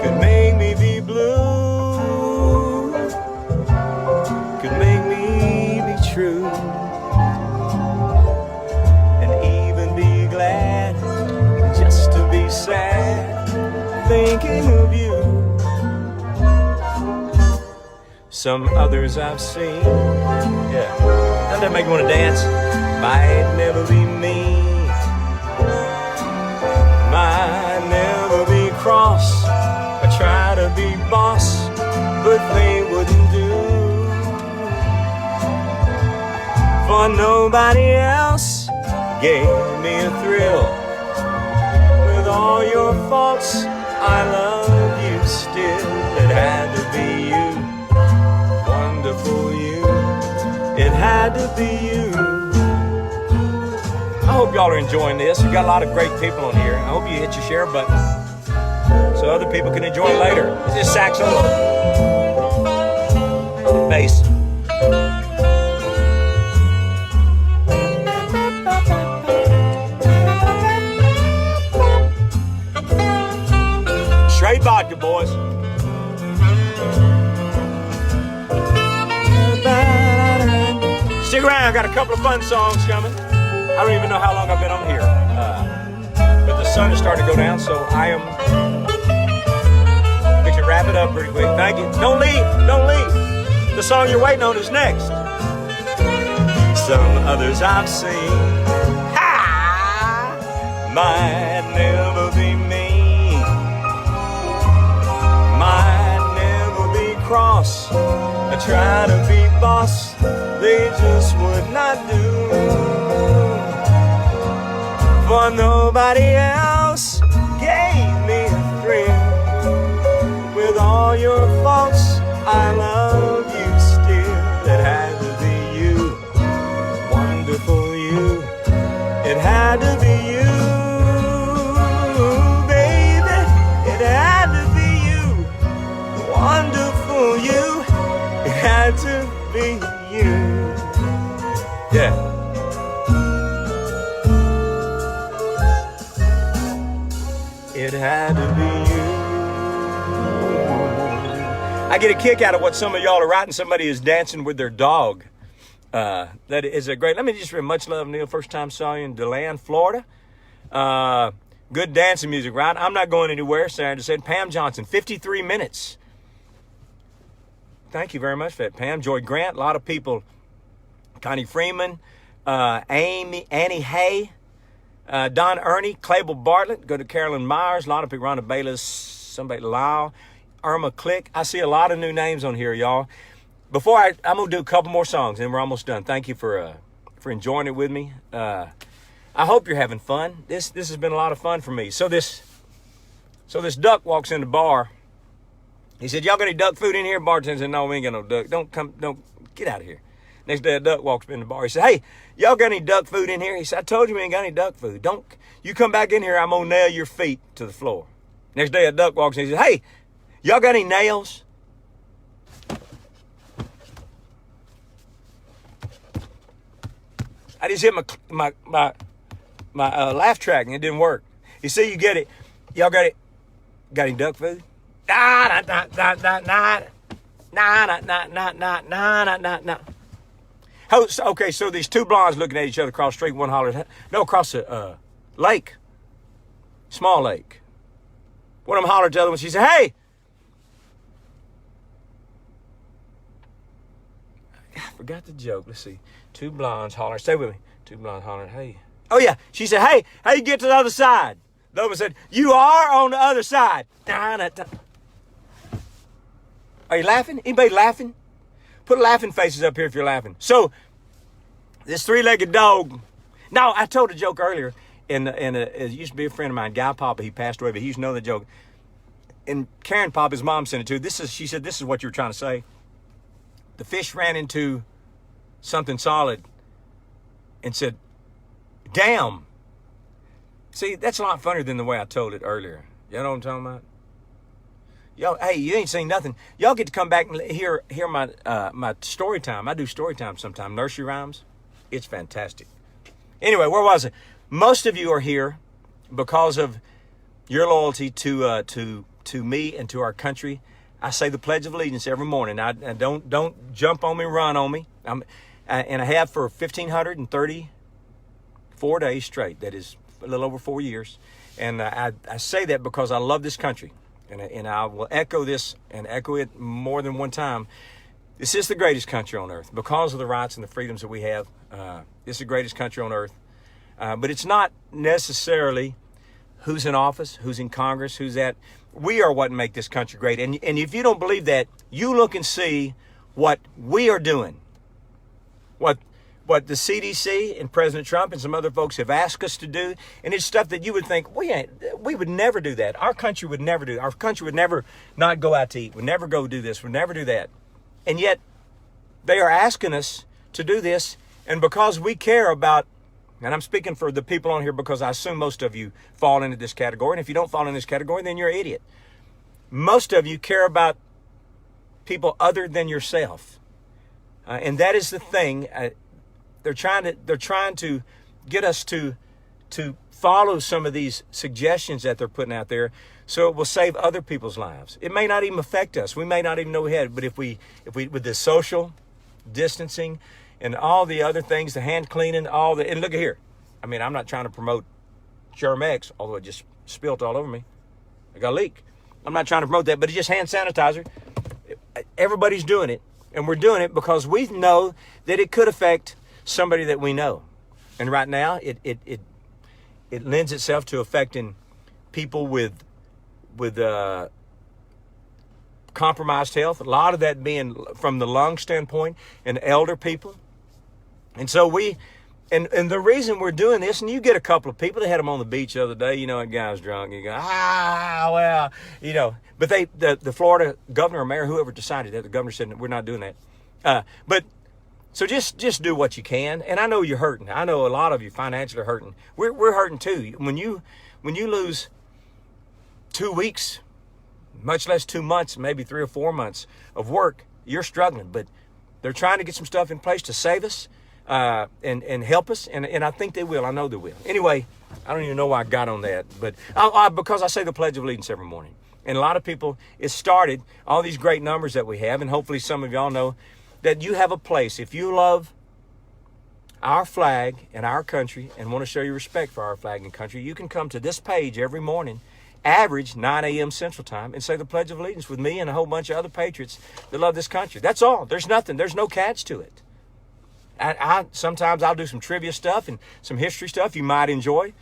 could make me be blue, could make me be true, and even be glad just to be sad, thinking of you. Some others I've seen, yeah, doesn't that make me want to dance? Might never be me, might never be cross. I try to be boss, but they wouldn't do. For nobody else gave me a thrill. With all your faults, I love you still. It had to be you. Wonderful you, it had to be you. I hope y'all are enjoying this. We've got a lot of great people on here. I hope you hit your share button so other people can enjoy it later. This is saxophone, bass. Straight vodka, boys. Stick around, I got a couple of fun songs coming. I don't even know how long I've been on here. But the sun is starting to go down, so I am fixing to wrap it up pretty quick. Thank you. Don't leave, don't leave. The song you're waiting on is next. Some others I've seen, might never be me, might never be cross. I try to be boss, they just would not do. For nobody else gave me a thrill. With all your faults, I love you still. It had to be you, wonderful you. It had to be you, baby. It had to be you, wonderful you. It had to be you. Yeah. It had to be you. I get a kick out of what some of y'all are writing. Somebody is dancing with their dog. That is a great. Let me just read much love, Neal. First time saw you in DeLand, Florida. Good dancing music, right? I'm not going anywhere. Sarah said. Pam Johnson, 53 minutes. Thank you very much for that, Pam. Joy Grant, a lot of people. Connie Freeman, Annie Hay, Don Ernie, Clable Bartlett, go to Carolyn Myers, a lot of people, Rhonda Bayless, somebody Lyle, Irma Click. I see a lot of new names on here, y'all. Before I'm going to do a couple more songs and we're almost done. Thank you for enjoying it with me. I hope you're having fun. This has been a lot of fun for me. So this duck walks in the bar. He said, y'all got any duck food in here? Bartender said, no, we ain't got no duck. Don't get out of here. Next day, a duck walks in the bar. He said, hey, y'all got any duck food in here? He said, I told you we ain't got any duck food. Don't you come back in here, I'm going to nail your feet to the floor. Next day, a duck walks in. He said, hey, y'all got any nails? I just hit my laugh track and it didn't work. You see, you get it. Y'all got it? Got any duck food? Nah. Okay, so these two blondes looking at each other across the street, one hollers, no, across a lake, small lake. One of them hollered to the other one, she said, hey! I forgot the joke, let's see. Two blondes hollering, stay with me. Two blondes hollering, hey. Oh yeah, she said, hey, how you get to the other side? The other one said, you are on the other side. Are you laughing? Anybody laughing? Put laughing faces up here if you're laughing. So, this three-legged dog. Now, I told a joke earlier, and it used to be a friend of mine, Guy Papa. He passed away, but he used to know the joke. And Karen Papa, his mom, sent it to. She said, this is what you were trying to say. The fish ran into something solid and said, damn. See, that's a lot funnier than the way I told it earlier. You know what I'm talking about? Y'all, hey, you ain't seen nothing. Y'all get to come back and hear my story time. I do story time sometime. Nursery rhymes. It's fantastic. Anyway, where was it? Most of you are here because of your loyalty to me and to our country. I say the Pledge of Allegiance every morning. I don't jump on me, run on me. And I have for 1,534 days straight. That is a little over 4 years. And I say that because I love this country. And I will echo this and echo it more than one time. This is the greatest country on earth because of the rights and the freedoms that we have. It's the greatest country on earth. But it's not necessarily who's in office, who's in Congress, who's at. We are what make this country great. And if you don't believe that, you look and see what we are doing. What the CDC and President Trump and some other folks have asked us to do. And it's stuff that you would think, we would never do that. Our country would never do. Our country would never not go out to eat, would never go do this, would never do that. And yet they are asking us to do this. And because we care about, and I'm speaking for the people on here because I assume most of you fall into this category. And if you don't fall in this category, then you're an idiot. Most of you care about people other than yourself. And that is the thing. They're trying to get us to follow some of these suggestions that they're putting out there, so it will save other people's lives. It may not even affect us. We may not even know we had it. But if we with the social distancing and all the other things, the hand cleaning, and look at here. I mean, I'm not trying to promote Germ-X, although it just spilt all over me. I got a leak. I'm not trying to promote that, but it's just hand sanitizer. Everybody's doing it, and we're doing it because we know that it could affect somebody that we know. And right now, it lends itself to affecting people with compromised health. A lot of that being from the lung standpoint and elder people. And so and the reason we're doing this, and you get a couple of people, they had them on the beach the other day, that guy's drunk. You go, well, but the Florida governor or mayor, whoever decided that, the governor said, we're not doing that. But so just do what you can. And I know you're hurting. I know a lot of you financially are hurting. We're hurting too. When you lose 2 weeks, much less 2 months, maybe 3 or 4 months of work, you're struggling. But they're trying to get some stuff in place to save us and help us. And I think they will. I know they will. Anyway, I don't even know why I got on that. But because I say the Pledge of Allegiance every morning. And a lot of people, it started, all these great numbers that we have, and hopefully some of y'all know that you have a place. If you love our flag and our country and want to show your respect for our flag and country, you can come to this page every morning, average 9 a.m. Central Time, and say the Pledge of Allegiance with me and a whole bunch of other patriots that love this country. That's all. There's nothing. There's no catch to it. Sometimes I'll do some trivia stuff and some history stuff you might enjoy.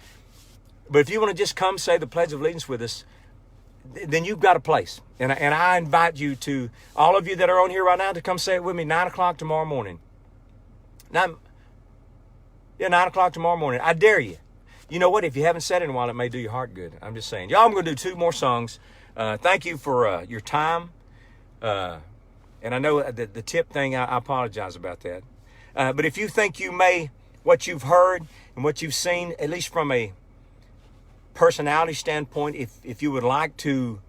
But if you want to just come say the Pledge of Allegiance with us, then you've got a place. And I invite you to, all of you that are on here right now, to come say it with me 9 o'clock tomorrow morning. 9 o'clock tomorrow morning. I dare you. You know what? If you haven't said it in a while, it may do your heart good. I'm just saying. Y'all, I'm going to do 2 more songs. Thank you for your time. And I know the tip thing, I apologize about that. But if you think you may, what you've heard and what you've seen, at least from a personality standpoint, if you would like to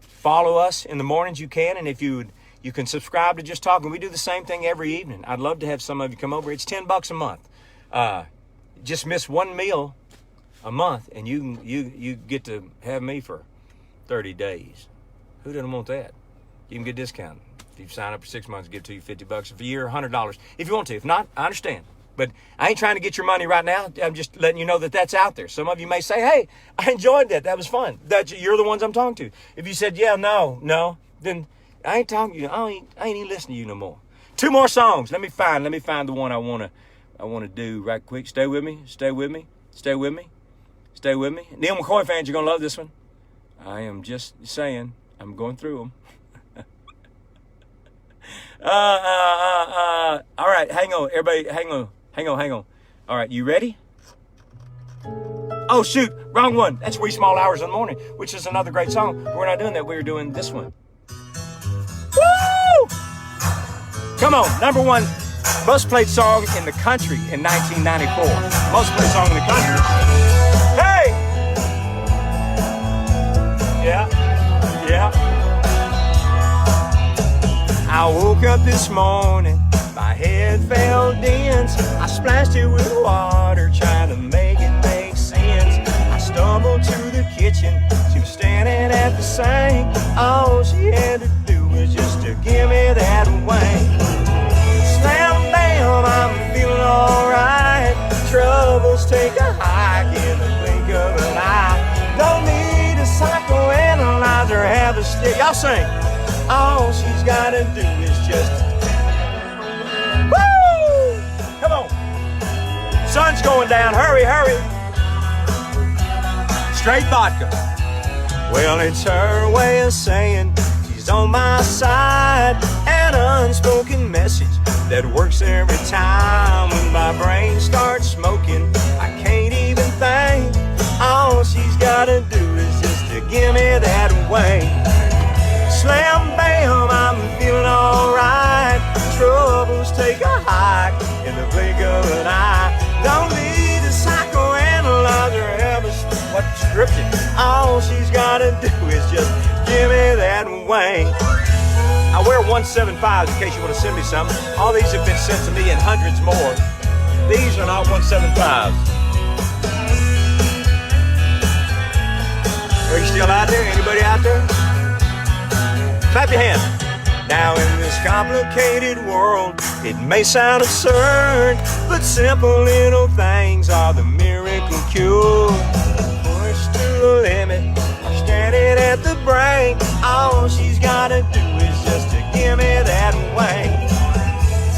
follow us in the mornings, you can. And if you can subscribe to Just Talking. We do the same thing every evening. I'd love to have some of you come over. It's $10 a month. Just miss one meal a month, and you get to have me for 30 days. Who doesn't want that? You can get a discount. If you sign up for 6 months, give it to you $50 a year, $100 if you want to. If not, I understand. But I ain't trying to get your money right now. I'm just letting you know that that's out there. Some of you may say, hey, I enjoyed that. That was fun. You're the ones I'm talking to. If you said, yeah, no, then I ain't talking to you. I ain't even listening to you no more. 2 more songs. Let me find the one I want to do right quick. Stay with me. Neal McCoy fans, you're going to love this one. I am just saying, I'm going through them. All right, hang on, everybody, hang on. All right, you ready? Oh, shoot, wrong one. That's Wee Small Hours in the Morning, which is another great song. But we're not doing that. We're doing this one. Woo! Come on, number 1 most played song in the country in 1994. Most played song in the country. Hey! Yeah. I woke up this morning, my head felt dense. I splashed it with water, trying to make it make sense. I stumbled to the kitchen, she was standing at the sink. All she had to do was just to give me that wink. Slam, bam, I'm feeling alright. Troubles take a hike in the blink of an eye. Don't need a psychoanalyze or have a stick. Y'all sing. All she's gotta do is just woo! Come on. Sun's going down. Hurry. Straight vodka. Well, it's her way of saying she's on my side. An unspoken message that works every time. When my brain starts smoking, I can't even think. All she's gotta do is just to give me that wink. Slam, bam, I'm feeling alright. Troubles take a hike in the blink of an eye. Don't need a psychoanalyzer or have a scripted. All she's gotta do is just give me that wink. I wear 175s in case you want to send me some. All these have been sent to me and hundreds more. These are not 175s. Are you still out there? Anybody out there? Clap your hands. Now in this complicated world, it may sound absurd, but simple little things are the miracle cure. Pushed to the limit, standing at the brink. All she's gotta do is just to give me that wink.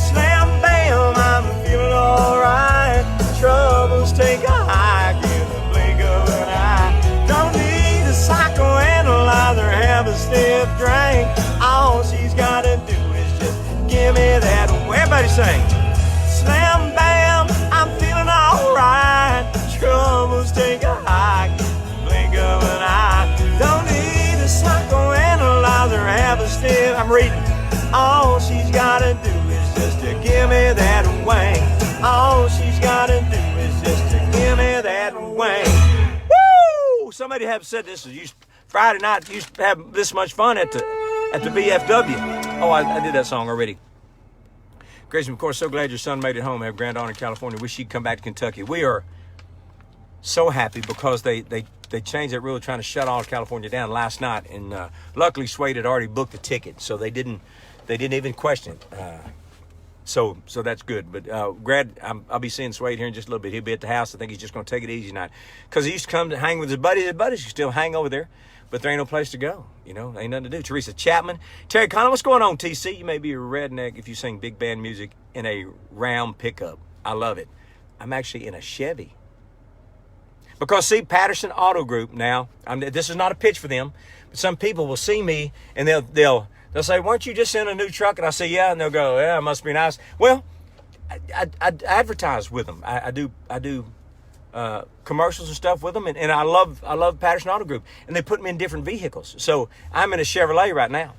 Slam, bam, I'm feeling alright. Troubles take a hike in the blink of an eye. Don't need a psychoanalyzer, have a stiff drink. All she's gotta do is just give me that. Everybody sing. Slam, bam, I'm feeling alright. Troubles take a hike, blink of an eye. Don't need a psychoanalyzer, have a stiff. I'm reading. All she's gotta do is just to give me that wink. All she's gotta do is just to give me that wink. Woo! Somebody have said this is Friday night. Used to have this much fun at the BFW. Oh, I did that song already. Grace, of course, so glad your son made it home. Have grand honor in California. Wish he'd come back to Kentucky. We are so happy because they changed that rule, trying to shut all of California down last night, and luckily Suede had already booked a ticket, so they didn't even question it. So that's good. But I'll be seeing Suede here in just a little bit. He'll be at the house. I think he's just going to take it easy tonight because he used to come to hang with his buddies. His buddies can still hang over there, but there ain't no place to go. You know, ain't nothing to do. Teresa Chapman, Terry Connell, what's going on, TC? You may be a redneck if you sing big band music in a round pickup. I love it. I'm actually in a Chevy. Because, see, Patterson Auto Group now, this is not a pitch for them, but some people will see me and they'll say, weren't you just in a new truck? And I say, yeah. And they'll go, yeah, it must be nice. Well, I advertise with them. I do commercials and stuff with them. And I love Patterson Auto Group. And they put me in different vehicles. So I'm in a Chevrolet right now.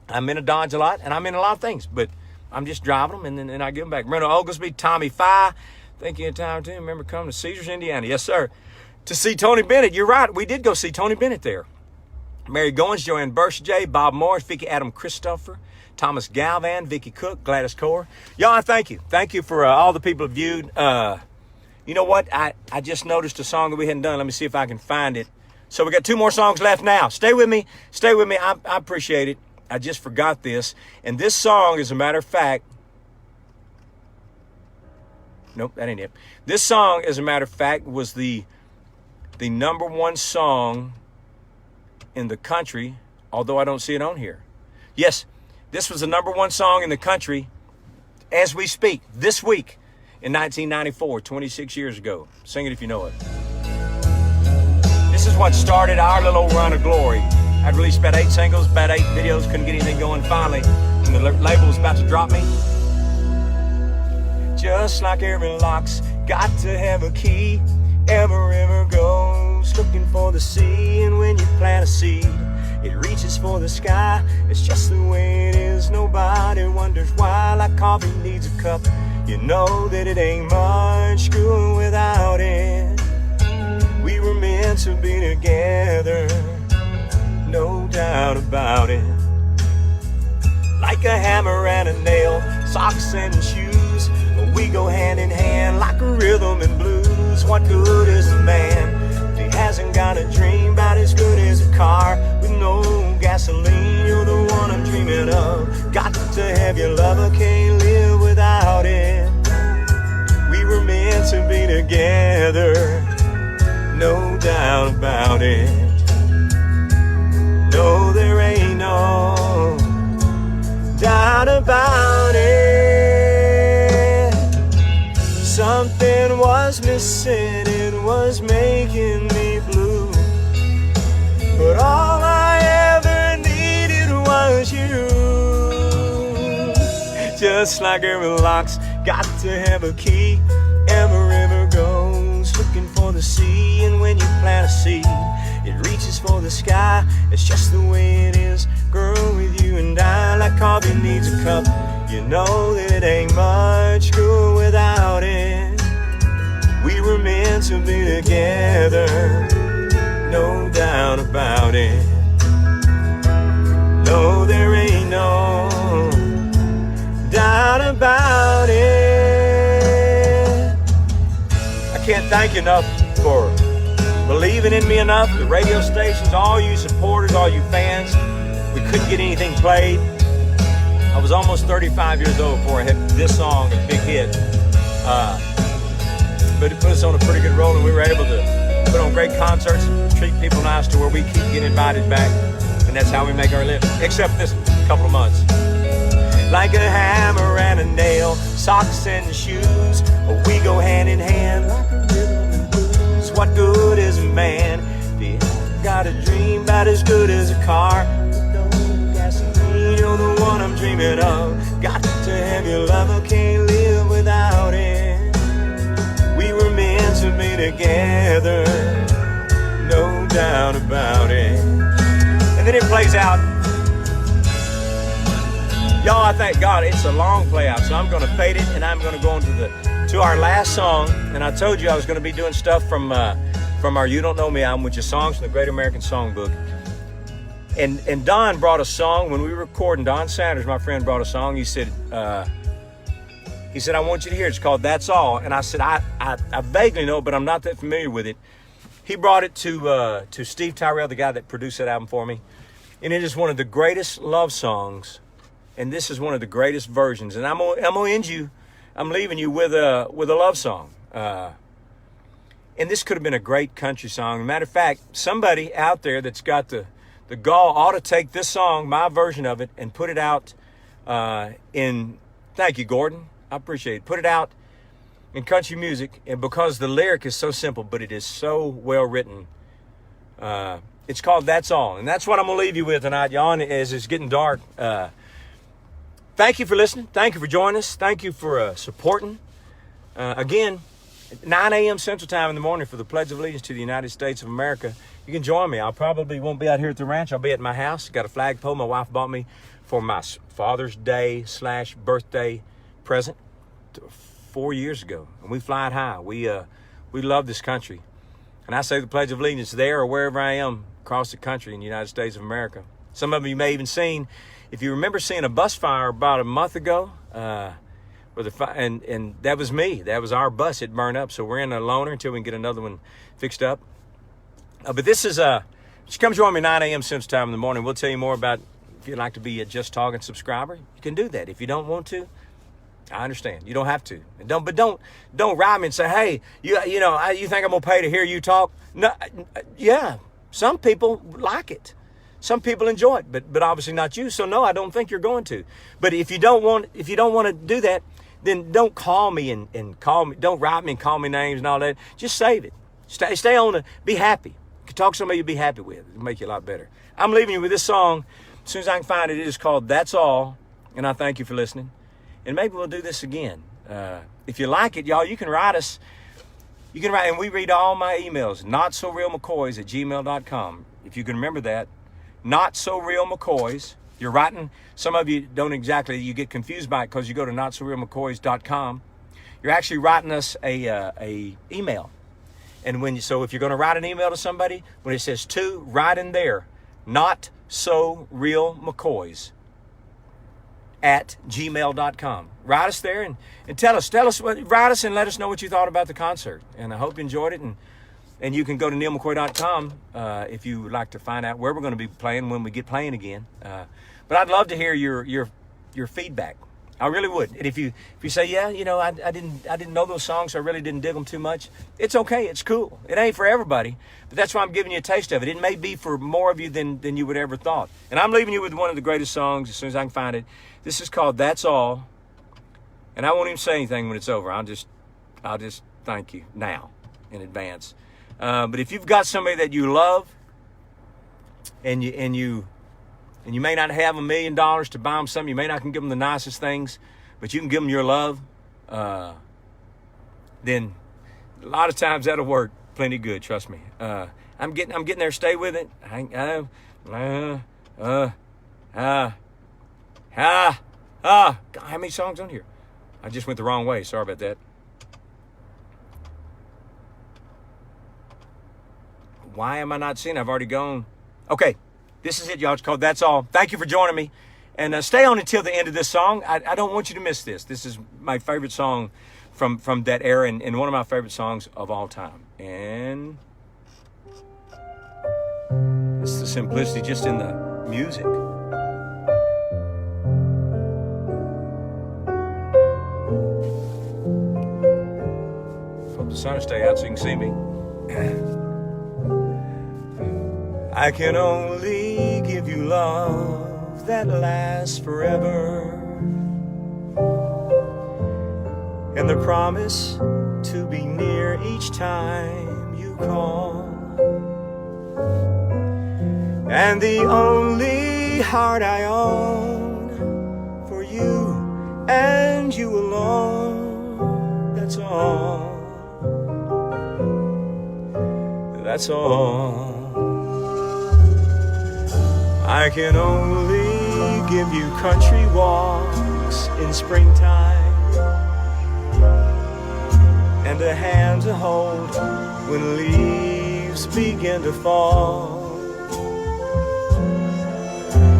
I'm in a Dodge a lot, and I'm in a lot of things. But I'm just driving them, and then I give them back. Brenda Oglesby, Tommy Phi. Thank you, time too. Remember coming to Cedars, Indiana. Yes, sir. To see Tony Bennett. You're right. We did go see Tony Bennett there. Mary Goins, Joanne Burshajay, Bob Morris, Vicky Adam Christopher, Thomas Galvan, Vicky Cook, Gladys Core. Y'all, I thank you. Thank you for all the people who viewed. You know what? I just noticed a song that we hadn't done. Let me see if I can find it. So we got 2 more songs left now. Stay with me. Stay with me. I appreciate it. I just forgot this. And this song, as a matter of fact, nope, that ain't it. This song, as a matter of fact, was the number 1 song in the country, although I don't see it on here. Yes, this was the number 1 song in the country as we speak, this week in 1994, 26 years ago. Sing it if you know it. This is what started our little run of glory. I'd released about 8 singles, about 8 videos, couldn't get anything going. Finally, when the label was about to drop me, just like every lock's got to have a key. Every river goes looking for the sea, and when you plant a seed, it reaches for the sky. It's just the way it is. Nobody wonders why. Like coffee needs a cup, you know that it ain't much good without it. We were meant to be together, no doubt about it. Like a hammer and a nail, socks and shoes, we go hand in hand like a rhythm and blues. What good is a man if he hasn't got a dream about as good as a car with no gasoline? You're the one I'm dreaming of. Got to have your love, I can't live without it. We were meant to be together, no doubt about it. No, there ain't no doubt about it. Something was missing, it was making me blue, but all I ever needed was you. Just like every lock's got to have a key. Every river goes looking for the sea, and when you plant a seed, it reaches for the sky. It's just the way it is, girl, with you and I. Like coffee needs a cup, you know that it ain't much good without it. We were meant to be together, no doubt about it. No, there ain't no doubt about it. I can't thank you enough for believing in me enough. The radio stations, all you supporters, all you fans. We couldn't get anything played. I was almost 35 years old before I had this song, a big hit. But it put us on a pretty good roll, and we were able to put on great concerts and treat people nice to where we keep getting invited back. And that's how we make our living, except this couple of months. Like a hammer and a nail, socks and shoes, we go hand in hand like a rhythm and blues. What good is a man if he got a dream about as good as a car? You're the one I'm dreaming of. Got to have your love, I can't live without it. We were meant to be together, no doubt about it. And then it plays out. Y'all, I thank God it's a long play out, so I'm going to fade it, and I'm going to go on to our last song. And I told you I was going to be doing stuff from our You Don't Know Me album, which is songs from the Great American Songbook. And Don brought a song when we were recording. Don Sanders, my friend, brought a song. He said, He said, I want you to hear it. It's called That's All. And I said, I vaguely know, but I'm not that familiar with it. He brought it to Steve Tyrell, the guy that produced that album for me. And it is one of the greatest love songs. And this is one of the greatest versions. And I'm gonna end you, I'm leaving you with a love song. And this could have been a great country song. Matter of fact, somebody out there that's got the gall ought to take this song, my version of it, and put it out thank you, Gordon. I appreciate it. Put it out in country music, and because the lyric is so simple, but it is so well written. It's called That's All. And that's what I'm going to leave you with tonight, y'all, as it's getting dark. Thank you for listening. Thank you for joining us. Thank you for supporting. Again, 9 a.m. Central Time in the morning for the Pledge of Allegiance to the United States of America. You can join me. I probably won't be out here at the ranch. I'll be at my house. Got a flagpole my wife bought me for my Father's Day / birthday present 4 years ago. And we fly it high. We love this country. And I say the Pledge of Allegiance there or wherever I am across the country in the United States of America. Some of you may even seen, if you remember seeing a bus fire about a month ago, and that was me. That was our bus. It burned up. So we're in a loaner until we can get another one fixed up. But this is, just come join me 9 a.m. Central Time in the morning. We'll tell you more about, if you'd like to be a Just Talking subscriber, you can do that. If you don't want to, I understand. You don't have to. And don't write me and say, hey, you think I'm going to pay to hear you talk? No, yeah, some people like it. Some people enjoy it, but obviously not you. So no, I don't think you're going to. But if you don't want to do that, then don't call me and call me. Don't write me and call me names and all that. Just save it. Stay on be happy. You can talk to somebody you'll be happy with. It'll make you a lot better. I'm leaving you with this song. As soon as I can find it, it is called That's All. And I thank you for listening. And maybe we'll do this again. If you like it, y'all, you can write us. You can write, and we read all my emails, notsorealmccoys@gmail.com. If you can remember that, notsorealmccoys. You're writing. Some of you don't exactly, you get confused by it because you go to notsorealmccoys.com. You're actually writing us a email. And so if you're going to write an email to somebody, when it says to, write in there, notsorealmccoys@gmail.com. Write us there and tell us write us and let us know what you thought about the concert. And I hope you enjoyed it. And you can go to nealmccoy.com if you would like to find out where we're going to be playing when we get playing again. But I'd love to hear your feedback. I really would. And if you say, yeah, I didn't know those songs, so I really didn't dig them too much. It's okay. It's cool. It ain't for everybody, but that's why I'm giving you a taste of it. It may be for more of you than you would ever thought. And I'm leaving you with one of the greatest songs as soon as I can find it. This is called That's All. And I won't even say anything when it's over. I'll just thank you now in advance. But if you've got somebody that you love and you may not have $1 million to buy them something, you may not can give them the nicest things, but you can give them your love, then a lot of times that'll work plenty good, trust me. I'm getting there. Stay with it. God, how many songs on here? I just went the wrong way. Sorry about that. Why am I not seeing? I've already gone. Okay, this is it, y'all. It's called That's All. Thank you for joining me. And stay on until the end of this song. I don't want you to miss this. This is my favorite song from that era and one of my favorite songs of all time. And it's the simplicity just in the music. Hope the sun will stay out so you can see me. I can only give you love that lasts forever, and the promise to be near each time you call, and the only heart I own for you and you alone. That's all. That's all. I can only give you country walks in springtime, and a hand to hold when leaves begin to fall,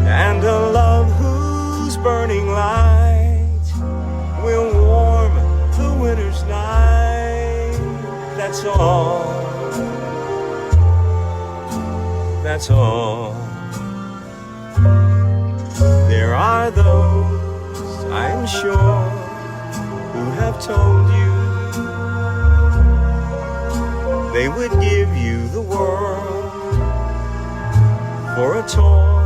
and a love whose burning light will warm That's all. That's all. There are those, I'm sure, who have told you they would give you the world for a toy.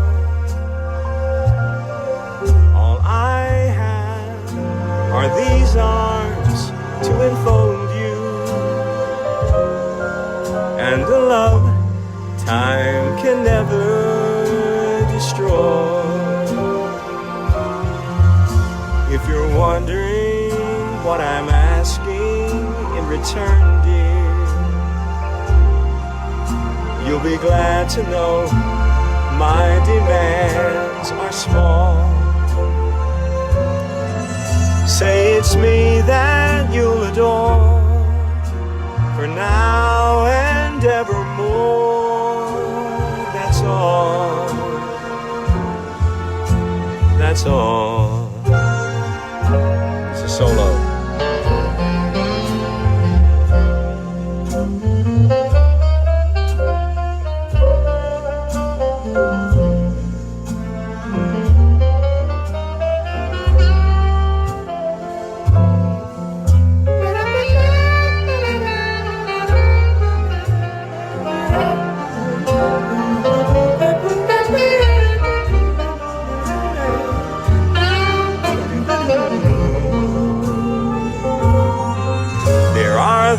All I have are these arms to enfold you, and a love time can never destroy. If you're wondering what I'm asking in return, dear, you'll be glad to know my demands are small. Say it's me that you'll adore for now and evermore. That's all. That's all. It's a solo.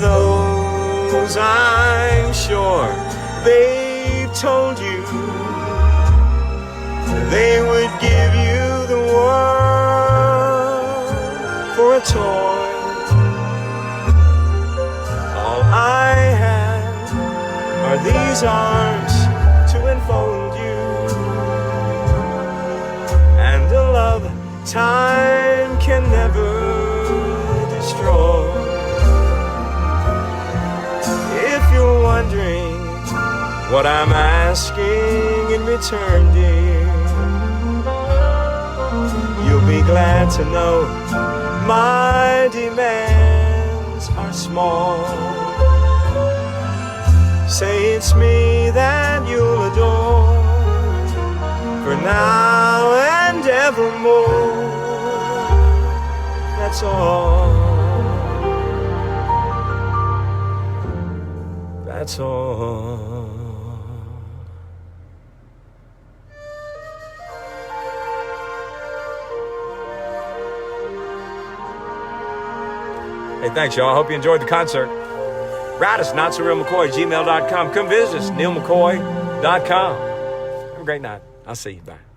Those I'm sure they've told you they would give you the world for a toy. All I have are these arms to enfold you, and a love time can never destroy. You're wondering what I'm asking in return, dear, you'll be glad to know my demands are small. Say it's me that you'll adore for now and evermore. That's all. That's all. Hey, thanks, y'all. I hope you enjoyed the concert. Write us, notsorealmccoy@gmail.com. Come visit us, nealmccoy.com. Have a great night. I'll see you. Bye.